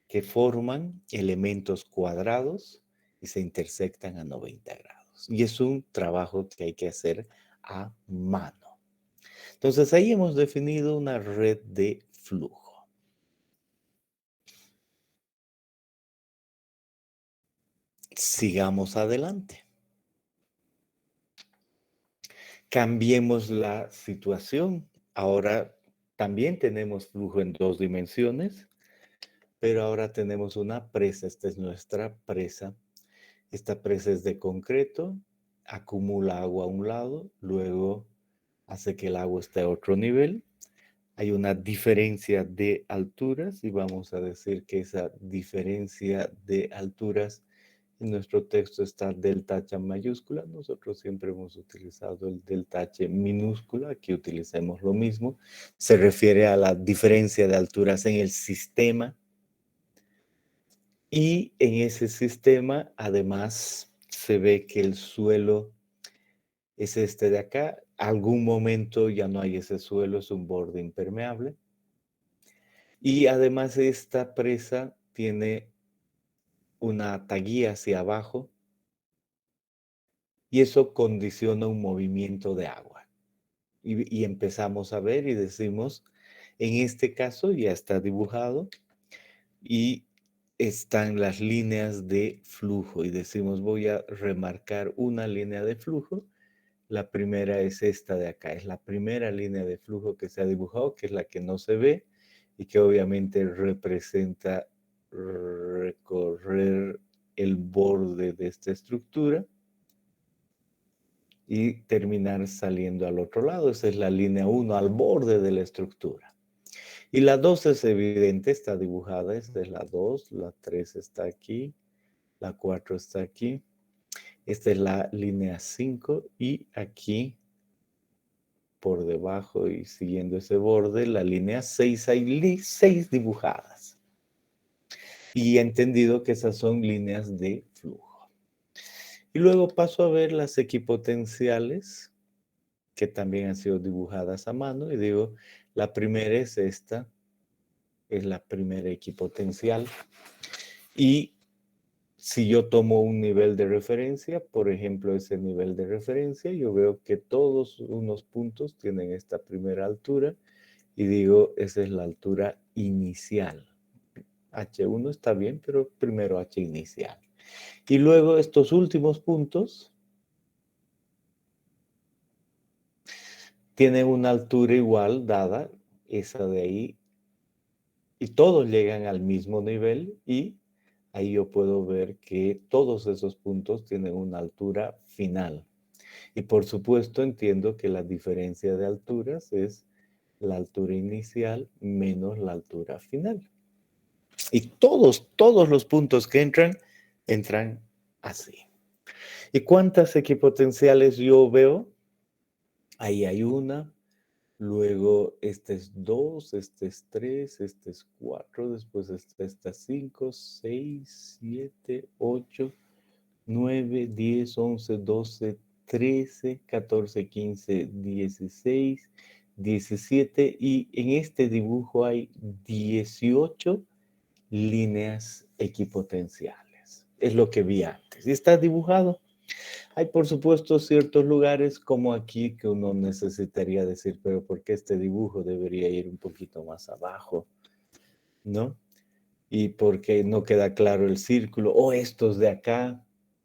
que forman elementos cuadrados y se intersectan a 90 grados. Y es un trabajo que hay que hacer a mano. Entonces ahí hemos definido una red de flujo. Sigamos adelante. Cambiemos la situación. Ahora también tenemos flujo en 2 dimensiones, pero ahora tenemos una presa. Esta es nuestra presa. Esta presa es de concreto, acumula agua a un lado, luego hace que el agua esté a otro nivel. Hay una diferencia de alturas y vamos a decir que esa diferencia de alturas en nuestro texto está delta H mayúscula. Nosotros siempre hemos utilizado el delta H minúscula, aquí utilicemos lo mismo. Se refiere a la diferencia de alturas en el sistema. Y en ese sistema, además, se ve que el suelo es este de acá. Algún momento ya no hay ese suelo, es un borde impermeable. Y además esta presa tiene una taguilla hacia abajo y eso condiciona un movimiento de agua. Y empezamos a ver y decimos, en este caso ya está dibujado y están las líneas de flujo y decimos voy a remarcar una línea de flujo. La primera es esta de acá, es la primera línea de flujo que se ha dibujado, que es la que no se ve y que obviamente representa recorrer el borde de esta estructura y terminar saliendo al otro lado. Esa es la línea 1 al borde de la estructura. Y la 2 es evidente, está dibujada, esta es la 2, la 3 está aquí, la 4 está aquí, esta es la línea 5 y aquí por debajo y siguiendo ese borde, la línea 6, hay 6 dibujadas. Y he entendido que esas son líneas de flujo. Y luego paso a ver las equipotenciales, que también han sido dibujadas a mano, y digo, la primera es esta, es la primera equipotencial. Y si yo tomo un nivel de referencia, por ejemplo, ese nivel de referencia, yo veo que todos unos puntos tienen esta primera altura, y digo, esa es la altura inicial. H1 está bien, pero primero H inicial. Y luego estos últimos puntos tienen una altura igual dada, esa de ahí, y todos llegan al mismo nivel y ahí yo puedo ver que todos esos puntos tienen una altura final. Y por supuesto entiendo que la diferencia de alturas es la altura inicial menos la altura final. Y todos los puntos que entran así. ¿Y cuántas equipotenciales yo veo? Ahí hay una, luego este es 2, este es 3, este es 4, después está 5, 6, 7, 8, 9, 10, 11, 12, 13, 14, 15, 16, 17 y en este dibujo hay 18 líneas equipotenciales. Es lo que vi antes. Y está dibujado. Hay, por supuesto, ciertos lugares como aquí que uno necesitaría decir, pero ¿por qué este dibujo debería ir un poquito más abajo? ¿No? Y porque no queda claro el círculo, o estos de acá,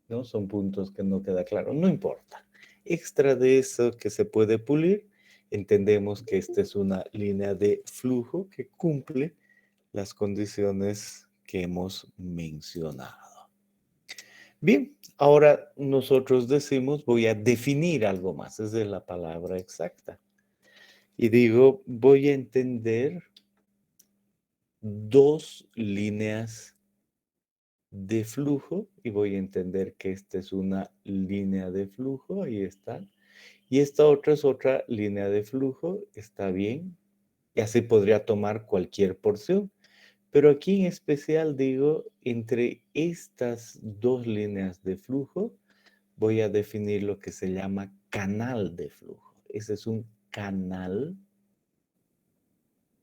¿no? Son puntos que no queda claro. No importa. Extra de eso que se puede pulir, entendemos que esta es una línea de flujo que cumple las condiciones que hemos mencionado. Bien, ahora nosotros decimos, voy a definir algo más, esa es la palabra exacta. Y digo, voy a entender dos líneas de flujo y voy a entender que esta es una línea de flujo, ahí está. Y esta otra es otra línea de flujo, está bien. Y así podría tomar cualquier porción. Pero aquí en especial digo, entre estas dos líneas de flujo, voy a definir lo que se llama canal de flujo. Ese es un canal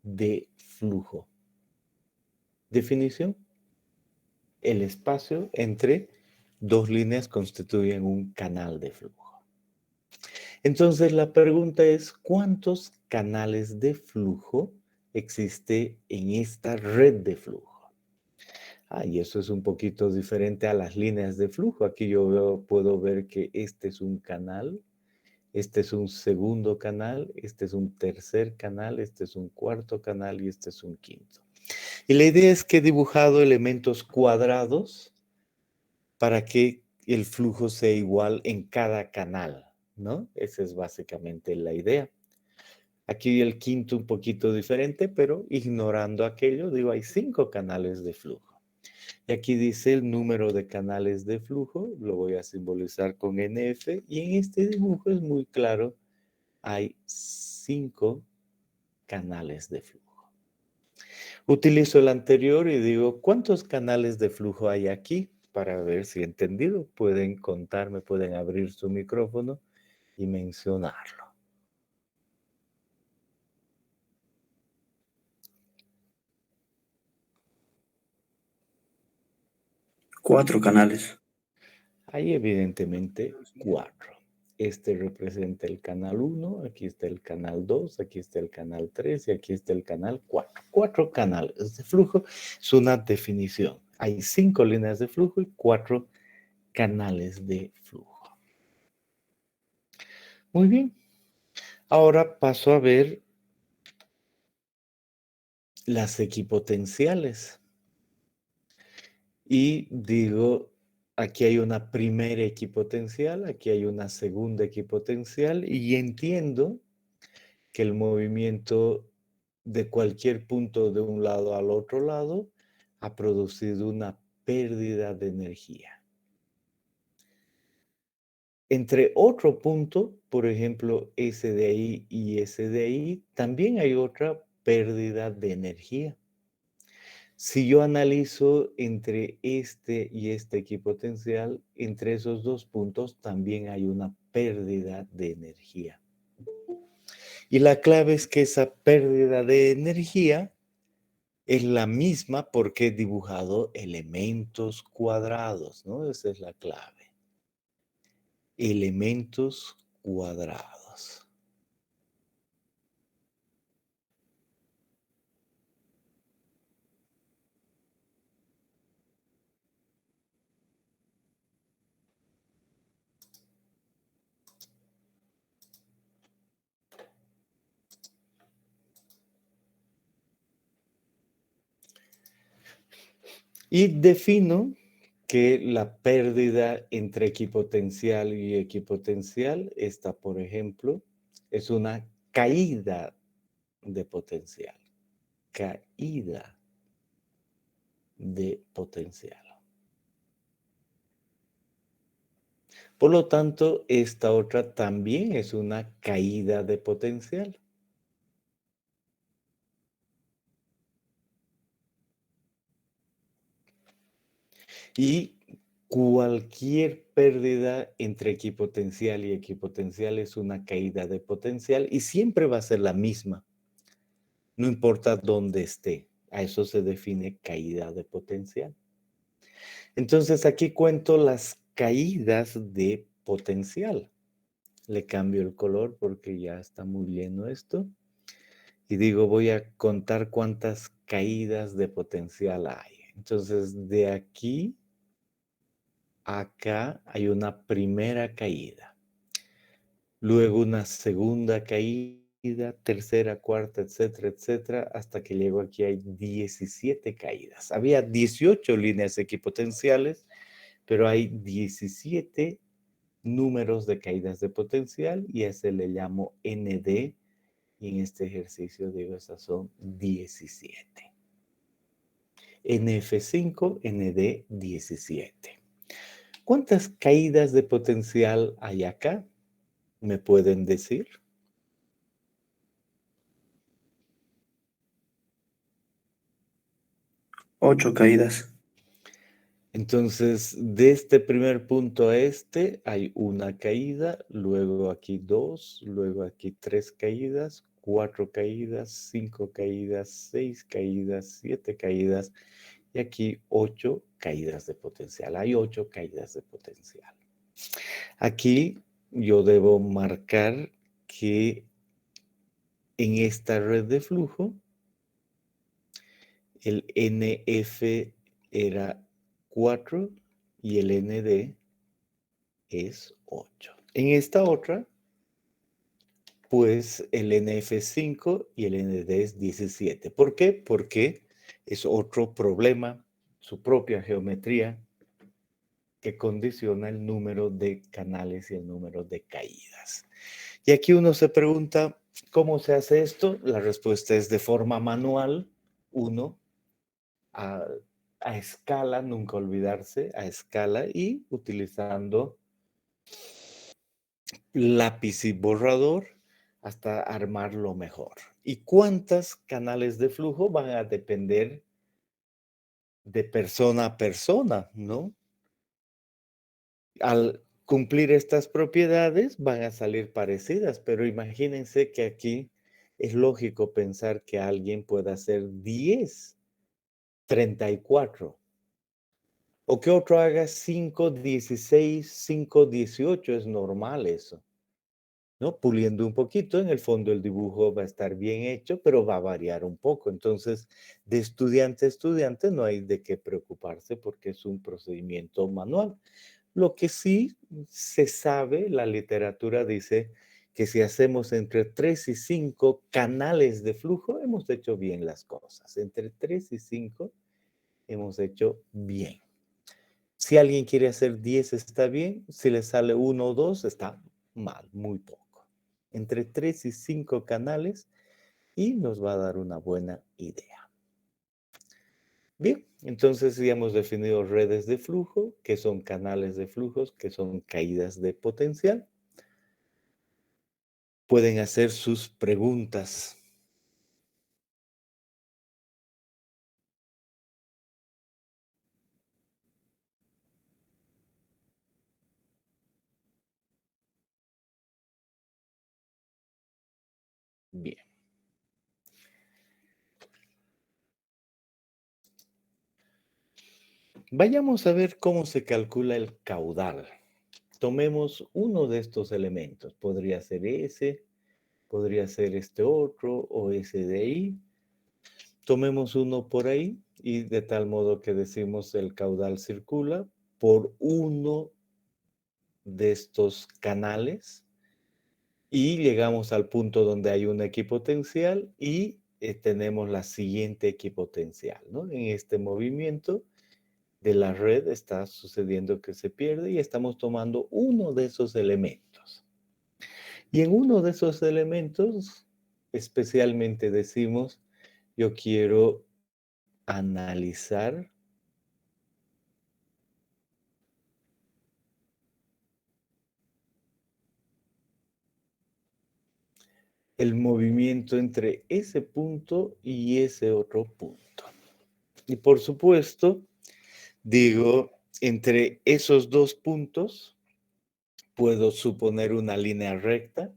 de flujo. Definición. El espacio entre dos líneas constituyen un canal de flujo. Entonces la pregunta es, ¿cuántos canales de flujo existe en esta red de flujo? Y eso es un poquito diferente a las líneas de flujo. Aquí yo puedo ver que este es un canal, este es un segundo canal, este es un tercer canal, este es un cuarto canal y este es un quinto. Y la idea es que he dibujado elementos cuadrados para que el flujo sea igual en cada canal, ¿no? Esa es básicamente la idea. Aquí el quinto un poquito diferente, pero ignorando aquello, digo, hay 5 canales de flujo. Y aquí dice el número de canales de flujo, lo voy a simbolizar con NF, y en este dibujo es muy claro, hay 5 canales de flujo. Utilizo el anterior y digo, ¿cuántos canales de flujo hay aquí? Para ver si he entendido, pueden contarme, pueden abrir su micrófono y mencionarlo. Cuatro canales. Hay evidentemente 4. Este representa el canal 1, aquí está el canal 2, aquí está el canal 3 y aquí está el canal 4. 4 canales de flujo es una definición. Hay 5 líneas de flujo y 4 canales de flujo. Muy bien. Ahora paso a ver las equipotenciales. Y digo, aquí hay una primera equipotencial, aquí hay una segunda equipotencial, y entiendo que el movimiento de cualquier punto de un lado al otro lado ha producido una pérdida de energía. Entre otro punto, por ejemplo, ese de ahí y ese de ahí, también hay otra pérdida de energía. Si yo analizo entre este y este equipotencial, entre esos dos puntos también hay una pérdida de energía. Y la clave es que esa pérdida de energía es la misma porque he dibujado elementos cuadrados, ¿no? Esa es la clave. Elementos cuadrados. Y defino que la pérdida entre equipotencial y equipotencial, esta, por ejemplo, es una caída de potencial. Caída de potencial. Por lo tanto, esta otra también es una caída de potencial. Y cualquier pérdida entre equipotencial y equipotencial es una caída de potencial y siempre va a ser la misma, no importa dónde esté. A eso se define caída de potencial. Entonces aquí cuento las caídas de potencial. Le cambio el color porque ya está muy lleno esto. Y digo, voy a contar cuántas caídas de potencial hay. Entonces, de aquí a acá hay una primera caída. Luego una segunda caída, tercera, cuarta, etcétera, etcétera, hasta que llego aquí hay 17 caídas. Había 18 líneas equipotenciales, pero hay 17 números de caídas de potencial y a ese le llamo ND. Y en este ejercicio digo, esas son 17. NF5, ND 17. ¿Cuántas caídas de potencial hay acá? ¿Me pueden decir? 8 caídas. Entonces, de este primer punto a este hay una caída, luego aquí dos, luego aquí tres caídas, cuatro caídas, cinco caídas, seis caídas, siete caídas y aquí 8 caídas de potencial. Hay 8 caídas de potencial. Aquí yo debo marcar que en esta red de flujo el NF era 4 y el ND es 8. En esta otra, pues el NF es 5 y el ND es 17. ¿Por qué? Porque es otro problema, su propia geometría, que condiciona el número de canales y el número de caídas. Y aquí uno se pregunta, ¿cómo se hace esto? La respuesta es de forma manual, uno, a, a escala, nunca olvidarse, a escala y utilizando lápiz y borrador hasta armarlo mejor. ¿Y cuántos canales de flujo van a depender de persona a persona, no? Al cumplir estas propiedades van a salir parecidas, pero imagínense que aquí es lógico pensar que alguien pueda hacer 10, 34, o que otro haga 5, 16, 5, 18, es normal eso, ¿no? Puliendo un poquito, en el fondo el dibujo va a estar bien hecho, pero va a variar un poco. Entonces, de estudiante a estudiante no hay de qué preocuparse porque es un procedimiento manual. Lo que sí se sabe, la literatura dice que si hacemos entre 3 y 5 canales de flujo, hemos hecho bien las cosas. Entre 3 y 5 hemos hecho bien. Si alguien quiere hacer 10 está bien, si le sale 1 o 2 está mal, muy poco. Entre 3 y 5 canales y nos va a dar una buena idea. Bien, entonces ya hemos definido redes de flujo, que son canales de flujos, que son caídas de potencial. Pueden hacer sus preguntas. Bien. Vayamos a ver cómo se calcula el caudal. Tomemos uno de estos elementos. Podría ser ese, podría ser este otro o ese de ahí. Tomemos uno por ahí y de tal modo que decimos el caudal circula por uno de estos canales y llegamos al punto donde hay una equipotencial y tenemos la siguiente equipotencial, ¿no? En este movimiento de la red está sucediendo que se pierde y estamos tomando uno de esos elementos. Y en uno de esos elementos, especialmente decimos, yo quiero analizar el movimiento entre ese punto y ese otro punto. Y por supuesto, digo, entre esos dos puntos puedo suponer una línea recta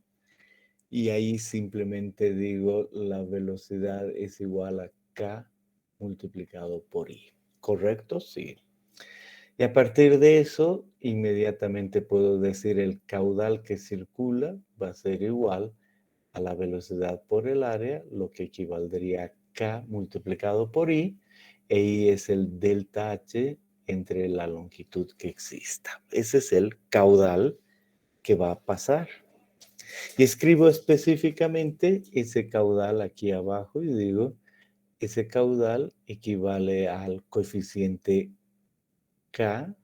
y ahí simplemente digo la velocidad es igual a k multiplicado por i. ¿Correcto? Sí. Y a partir de eso, inmediatamente puedo decir el caudal que circula va a ser igual a la velocidad por el área, lo que equivaldría a k multiplicado por i, e i es el delta h entre la longitud que exista. Ese es el caudal que va a pasar. Y escribo específicamente ese caudal aquí abajo y digo, ese caudal equivale al coeficiente k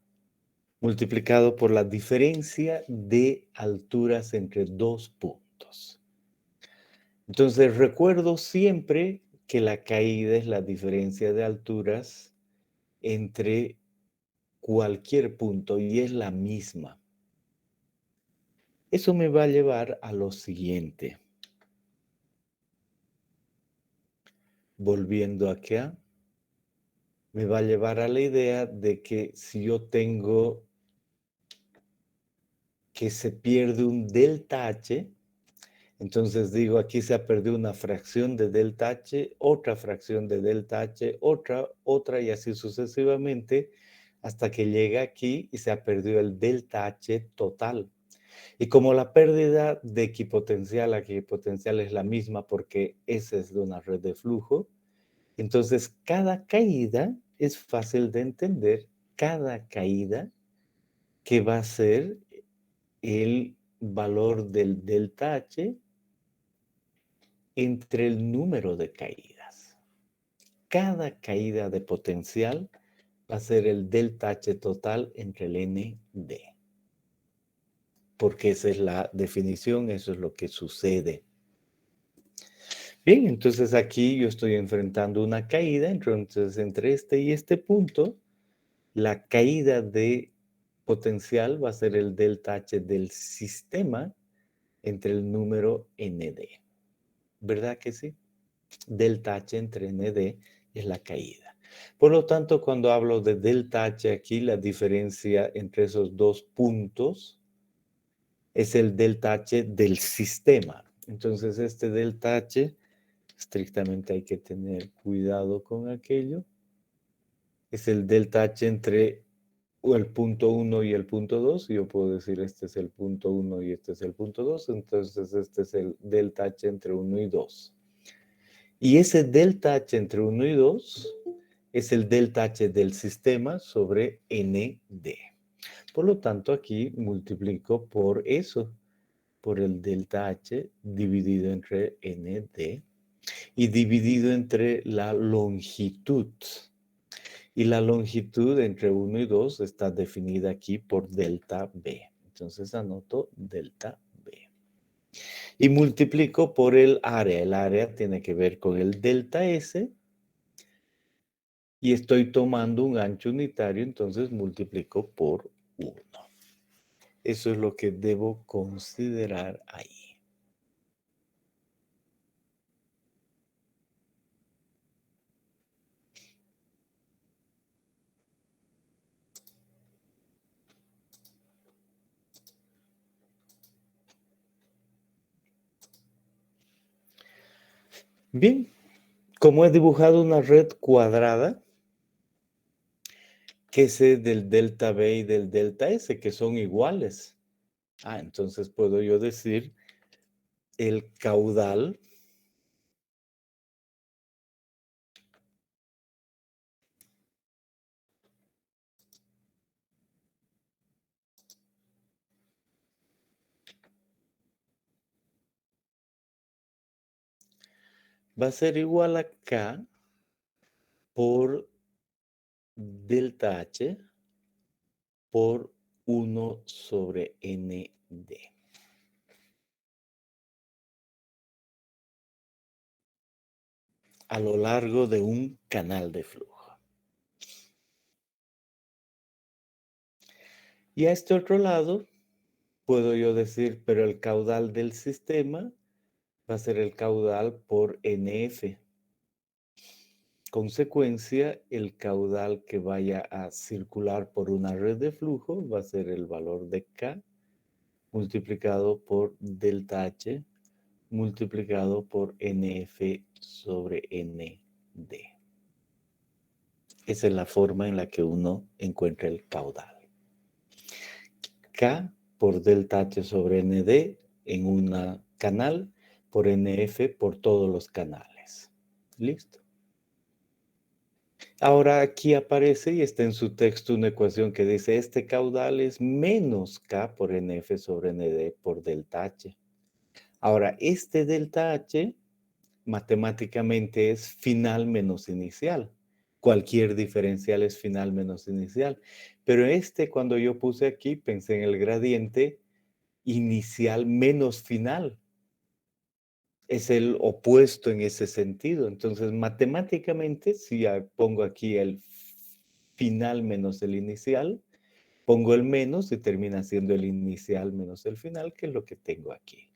multiplicado por la diferencia de alturas entre dos puntos. Entonces recuerdo siempre que la caída es la diferencia de alturas entre cualquier punto y es la misma. Eso me va a llevar a lo siguiente. Volviendo acá, me va a llevar a la idea de que si yo tengo que se pierde un delta H, entonces digo, aquí se ha perdido una fracción de delta H, otra fracción de delta H, otra y así sucesivamente, hasta que llega aquí y se ha perdido el delta H total. Y como la pérdida de equipotencial a equipotencial es la misma porque esa es de una red de flujo, entonces cada caída es fácil de entender, cada caída que va a ser el valor del delta H entre el número de caídas. Cada caída de potencial va a ser el delta H total entre el N D. Porque esa es la definición, eso es lo que sucede. Bien, entonces aquí yo estoy enfrentando una caída, entonces entre este y este punto, la caída de potencial va a ser el delta H del sistema entre el número ND. ¿Verdad que sí? Delta H entre ND es la caída. Por lo tanto, cuando hablo de delta H aquí, la diferencia entre esos dos puntos es el delta H del sistema. Entonces, este delta H, estrictamente hay que tener cuidado con aquello, es el delta H entre el punto 1 y el punto 2. Yo puedo decir este es el punto 1 y este es el punto 2. Entonces, este es el delta H entre 1 y 2. Y ese delta H entre 1 y 2 es el delta H del sistema sobre ND. Por lo tanto, aquí multiplico por eso. por el delta H dividido entre ND y dividido entre la longitud. Y la longitud entre 1 y 2 está definida aquí por delta B. Entonces anoto delta B. Y multiplico por el área. El área tiene que ver con el delta S. Y estoy tomando un ancho unitario, entonces multiplico por 1. Eso es lo que debo considerar ahí. Bien, como he dibujado una red cuadrada, ¿qué sé del delta B y del delta S, que son iguales? Entonces puedo yo decir el caudal va a ser igual a K por delta H por 1 sobre ND. A lo largo de un canal de flujo. Y a este otro lado, puedo yo decir, pero el caudal del sistema va a ser el caudal por NF. Consecuencia, el caudal que vaya a circular por una red de flujo va a ser el valor de K multiplicado por delta H multiplicado por NF sobre ND. Esa es la forma en la que uno encuentra el caudal. K por delta H sobre ND en un canal por NF por todos los canales. ¿Listo? Ahora aquí aparece y está en su texto una ecuación que dice este caudal es menos K por NF sobre ND por delta H. Ahora, este delta H matemáticamente es final menos inicial. Cualquier diferencial es final menos inicial. Pero cuando yo puse aquí, pensé en el gradiente inicial menos final. Es el opuesto en ese sentido. Entonces, matemáticamente, si pongo aquí el final menos el inicial, pongo el menos y termina siendo el inicial menos el final, que es lo que tengo aquí.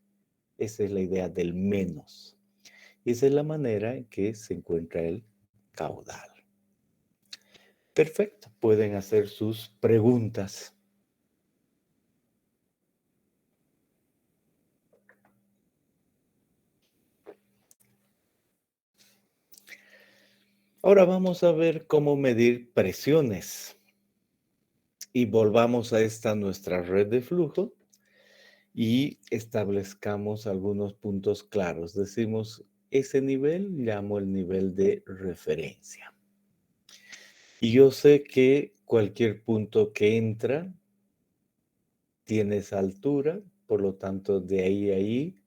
Esa es la idea del menos. Y esa es la manera en que se encuentra el caudal. Perfecto, pueden hacer sus preguntas. Ahora vamos a ver cómo medir presiones. Y volvamos a esta nuestra red de flujo y establezcamos algunos puntos claros. Decimos, ese nivel llamo el nivel de referencia. Y yo sé que cualquier punto que entra tiene esa altura, por lo tanto, de ahí a ahí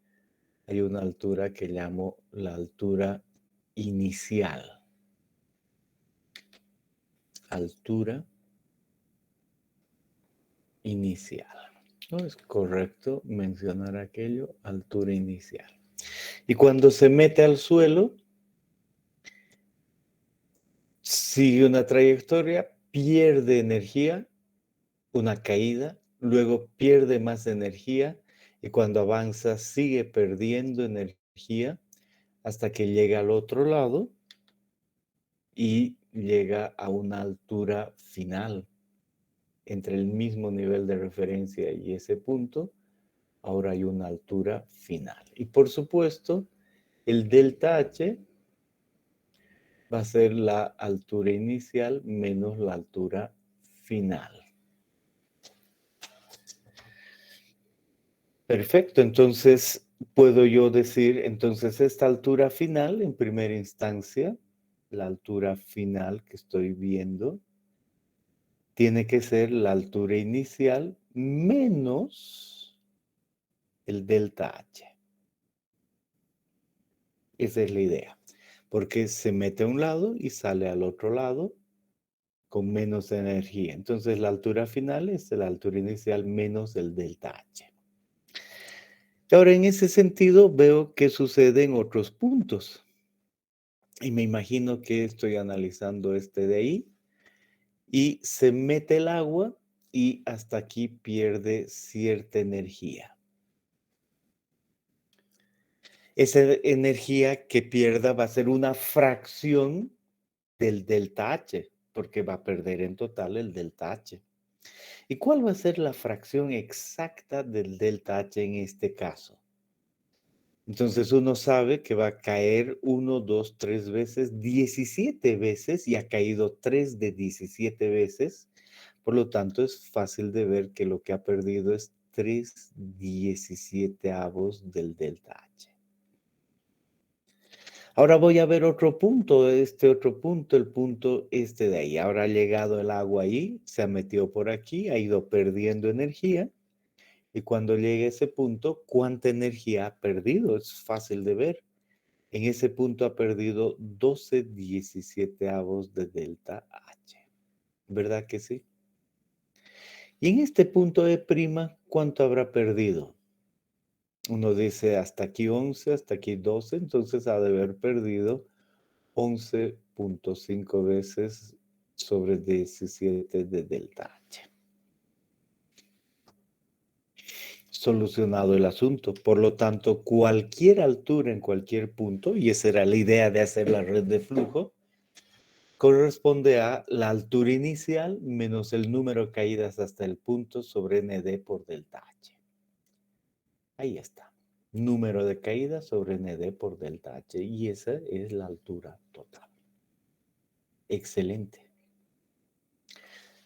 hay una altura que llamo la altura inicial. Altura inicial. ¿No es correcto mencionar aquello? Altura inicial. Y cuando se mete al suelo, sigue una trayectoria, pierde energía, una caída, luego pierde más energía y cuando avanza sigue perdiendo energía hasta que llega al otro lado y llega a una altura final. Entre el mismo nivel de referencia y ese punto, ahora hay una altura final. Y por supuesto, el delta H va a ser la altura inicial menos la altura final. Perfecto, entonces puedo yo decir, entonces esta altura final, en primera instancia, la altura final que estoy viendo, tiene que ser la altura inicial menos el delta H. Esa es la idea, porque se mete a un lado y sale al otro lado con menos energía. Entonces la altura final es la altura inicial menos el delta H. Ahora, en ese sentido, veo qué sucede en otros puntos. Y me imagino que estoy analizando este de ahí y se mete el agua y hasta aquí pierde cierta energía. Esa energía que pierda va a ser una fracción del delta H, porque va a perder en total el delta H. ¿Y cuál va a ser la fracción exacta del delta H en este caso? Entonces uno sabe que va a caer 1, 2, 3 veces, 17 veces y ha caído 3 de 17 veces. Por lo tanto, es fácil de ver que lo que ha perdido es 3/17 del delta H. Ahora voy a ver otro punto, este otro punto, el punto este de ahí. Ahora ha llegado el agua ahí, se ha metido por aquí, ha ido perdiendo energía. Y cuando llegue a ese punto, ¿cuánta energía ha perdido? Es fácil de ver. En ese punto ha perdido 12/17 de delta H. ¿Verdad que sí? Y en este punto E', ¿cuánto habrá perdido? Uno dice hasta aquí 11, hasta aquí 12, entonces ha de haber perdido 11.5 veces sobre 17 de delta H. Solucionado el asunto. Por lo tanto, cualquier altura en cualquier punto, y esa era la idea de hacer la red de flujo, corresponde a la altura inicial menos el número de caídas hasta el punto sobre ND por delta H. Ahí está. Número de caídas sobre ND por delta H. Y esa es la altura total. Excelente.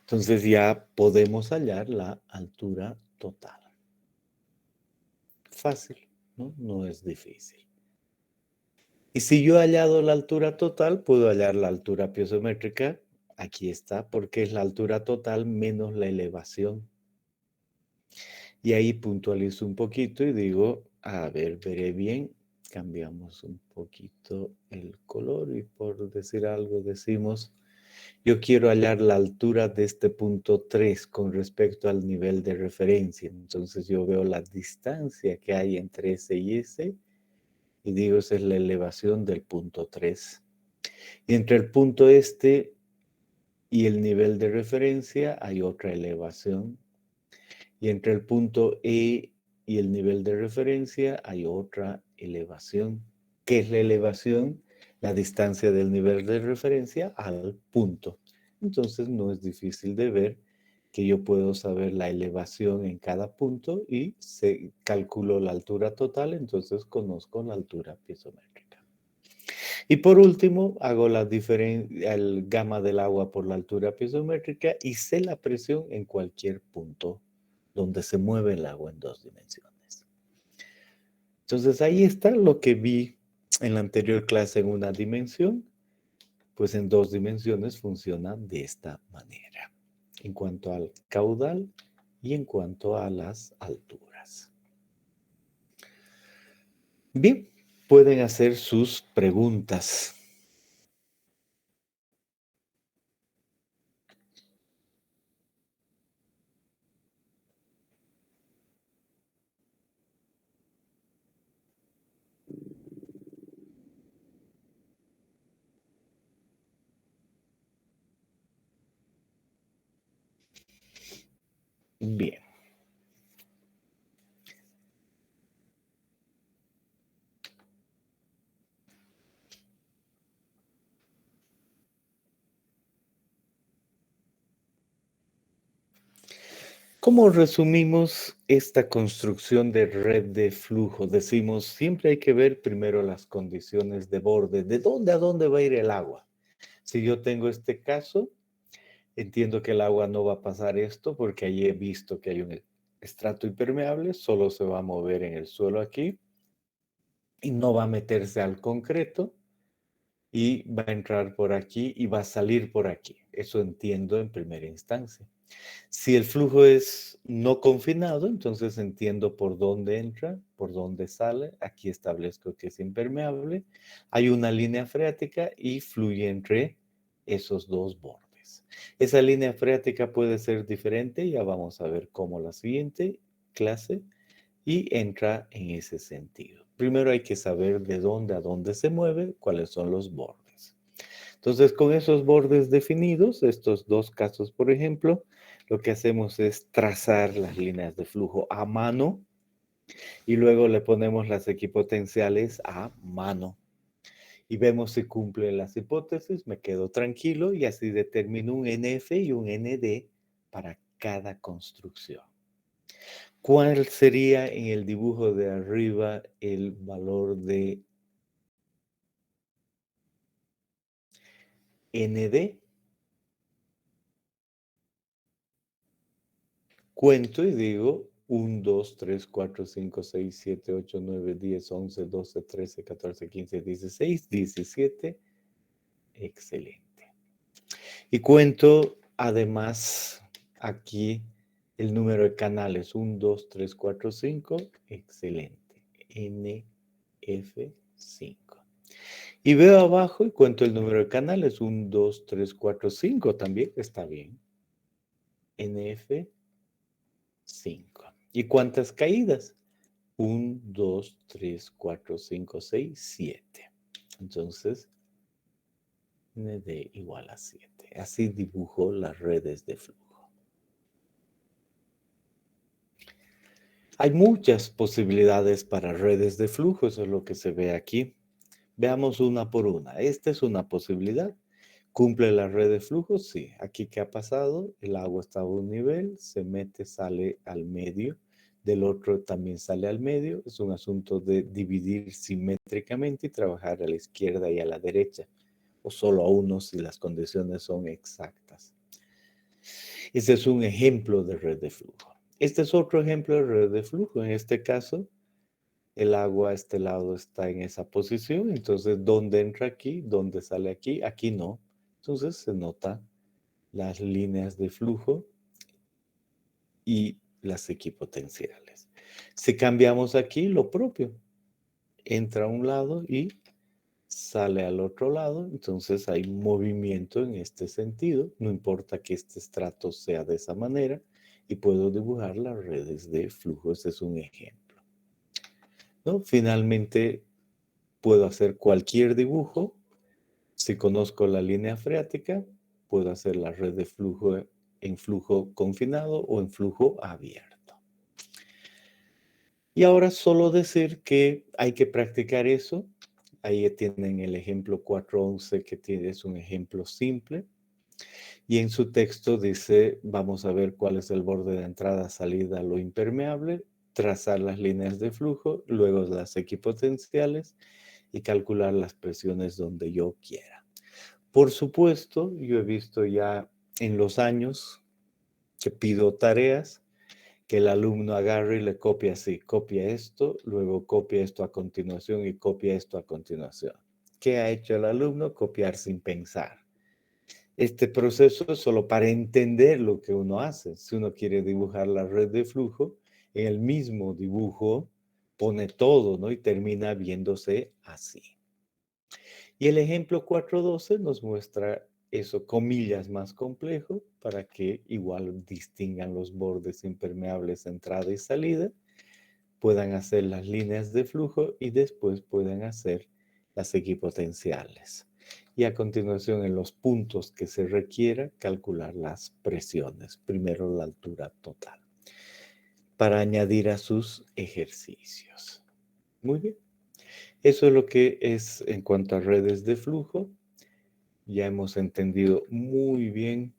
Entonces ya podemos hallar la altura total. Fácil, ¿no? No es difícil. Y si yo he hallado la altura total, puedo hallar la altura piezométrica. Aquí está, porque es la altura total menos la elevación. Y ahí puntualizo un poquito y digo, a ver, veré bien. Cambiamos un poquito el color y por decir algo decimos, yo quiero hallar la altura de este punto 3 con respecto al nivel de referencia. Entonces yo veo la distancia que hay entre ese y ese y digo, esa es la elevación del punto 3. Y entre el punto este y el nivel de referencia hay otra elevación. Y entre el punto E y el nivel de referencia hay otra elevación. ¿Qué es la elevación? La distancia del nivel de referencia al punto. Entonces no es difícil de ver que yo puedo saber la elevación en cada punto y se calculó la altura total, entonces conozco la altura piezométrica. Y por último, hago la diferencia, el gamma del agua por la altura piezométrica y sé la presión en cualquier punto donde se mueve el agua en 2 dimensiones. Entonces ahí está lo que vi en la anterior clase en una dimensión, pues en 2 dimensiones funciona de esta manera, en cuanto al caudal y en cuanto a las alturas. Bien, pueden hacer sus preguntas. Bien. ¿Cómo resumimos esta construcción de red de flujo? Decimos, siempre hay que ver primero las condiciones de borde, de dónde a dónde va a ir el agua. Si yo tengo este caso, entiendo que el agua no va a pasar esto porque ahí he visto que hay un estrato impermeable, solo se va a mover en el suelo aquí y no va a meterse al concreto y va a entrar por aquí y va a salir por aquí. Eso entiendo en primera instancia. Si el flujo es no confinado, entonces entiendo por dónde entra, por dónde sale. Aquí establezco que es impermeable. Hay una línea freática y fluye entre esos dos bordes. Esa línea freática puede ser diferente, ya vamos a ver cómo la siguiente clase, y entra en ese sentido. Primero hay que saber de dónde a dónde se mueve, cuáles son los bordes. Entonces, con esos bordes definidos, estos dos casos, por ejemplo, lo que hacemos es trazar las líneas de flujo a mano y luego le ponemos las equipotenciales a mano. Y vemos si cumplen las hipótesis, me quedo tranquilo y así determino un NF y un ND para cada construcción. ¿Cuál sería en el dibujo de arriba el valor de ND? Cuento y digo 1, 2, 3, 4, 5, 6, 7, 8, 9, 10, 11, 12, 13, 14, 15, 16, 17. Excelente. Y cuento además aquí el número de canales. 1, 2, 3, 4, 5. Excelente. NF5. Y veo abajo y cuento el número de canales. 1, 2, 3, 4, 5 también. Está bien. NF5. ¿Y cuántas caídas? 1, 2, 3, 4, 5, 6, 7. Entonces, ND igual a 7. Así dibujo las redes de flujo. Hay muchas posibilidades para redes de flujo, eso es lo que se ve aquí. Veamos una por una. Esta es una posibilidad. ¿Cumple la red de flujo? Sí. Aquí, ¿qué ha pasado? El agua está a un nivel, se mete, sale al medio. Del otro también sale al medio. Es un asunto de dividir simétricamente y trabajar a la izquierda y a la derecha, o solo a uno si las condiciones son exactas. Este es un ejemplo de red de flujo. Este es otro ejemplo de red de flujo. En este caso, el agua a este lado está en esa posición. Entonces, ¿dónde entra aquí? ¿Dónde sale aquí? Aquí no. Entonces, se nota las líneas de flujo y las equipotenciales. Si cambiamos aquí, lo propio. Entra a un lado y sale al otro lado. Entonces, hay movimiento en este sentido. No importa que este estrato sea de esa manera. Y puedo dibujar las redes de flujo. Este es un ejemplo, ¿no? Finalmente, puedo hacer cualquier dibujo. Si conozco la línea freática, puedo hacer la red de flujo en flujo confinado o en flujo abierto. Y ahora solo decir que hay que practicar eso. Ahí tienen el ejemplo 411 que es un ejemplo simple. Y en su texto dice, vamos a ver cuál es el borde de entrada, salida, lo impermeable, trazar las líneas de flujo, luego las equipotenciales y calcular las presiones donde yo quiera. Por supuesto, yo he visto ya en los años que pido tareas, que el alumno agarre y le copia así, copia esto, luego copia esto a continuación y copia esto a continuación. ¿Qué ha hecho el alumno? Copiar sin pensar. Este proceso es solo para entender lo que uno hace. Si uno quiere dibujar la red de flujo, en el mismo dibujo pone todo, ¿no? Y termina viéndose así. Y el ejemplo 412 nos muestra eso, comillas, más complejo, para que igual distingan los bordes impermeables entrada y salida, puedan hacer las líneas de flujo y después puedan hacer las equipotenciales. Y a continuación, en los puntos que se requiera, calcular las presiones. Primero la altura total, para añadir a sus ejercicios. Muy bien. Eso es lo que es en cuanto a redes de flujo. Ya hemos entendido muy bien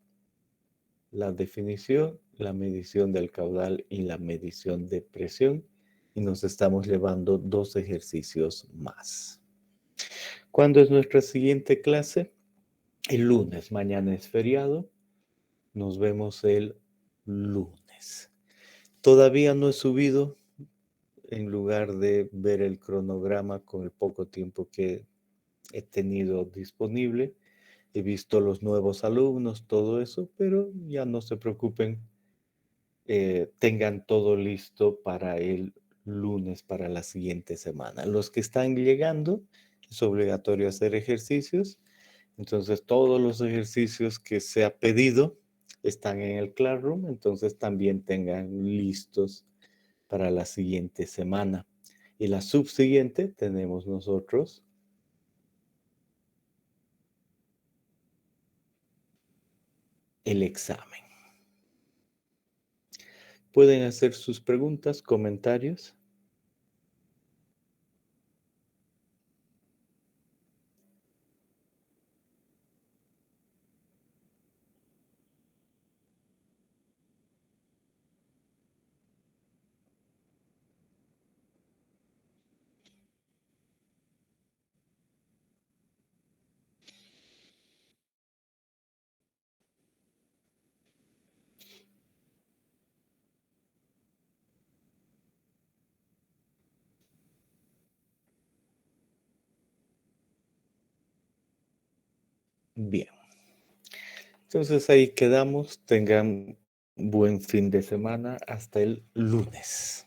la definición, la medición del caudal y la medición de presión. Y nos estamos llevando 2 ejercicios más. ¿Cuándo es nuestra siguiente clase? El lunes. Mañana es feriado. Nos vemos el lunes. Todavía no he subido, en lugar de ver el cronograma con el poco tiempo que he tenido disponible. he visto los nuevos alumnos, todo eso, pero ya no se preocupen, tengan todo listo para el lunes, para la siguiente semana. Los que están llegando, es obligatorio hacer ejercicios, entonces todos los ejercicios que se ha pedido están en el Classroom, entonces también tengan listos para la siguiente semana. Y la subsiguiente tenemos nosotros el examen. Pueden hacer sus preguntas, comentarios. Bien. Entonces ahí quedamos. Tengan buen fin de semana. Hasta el lunes.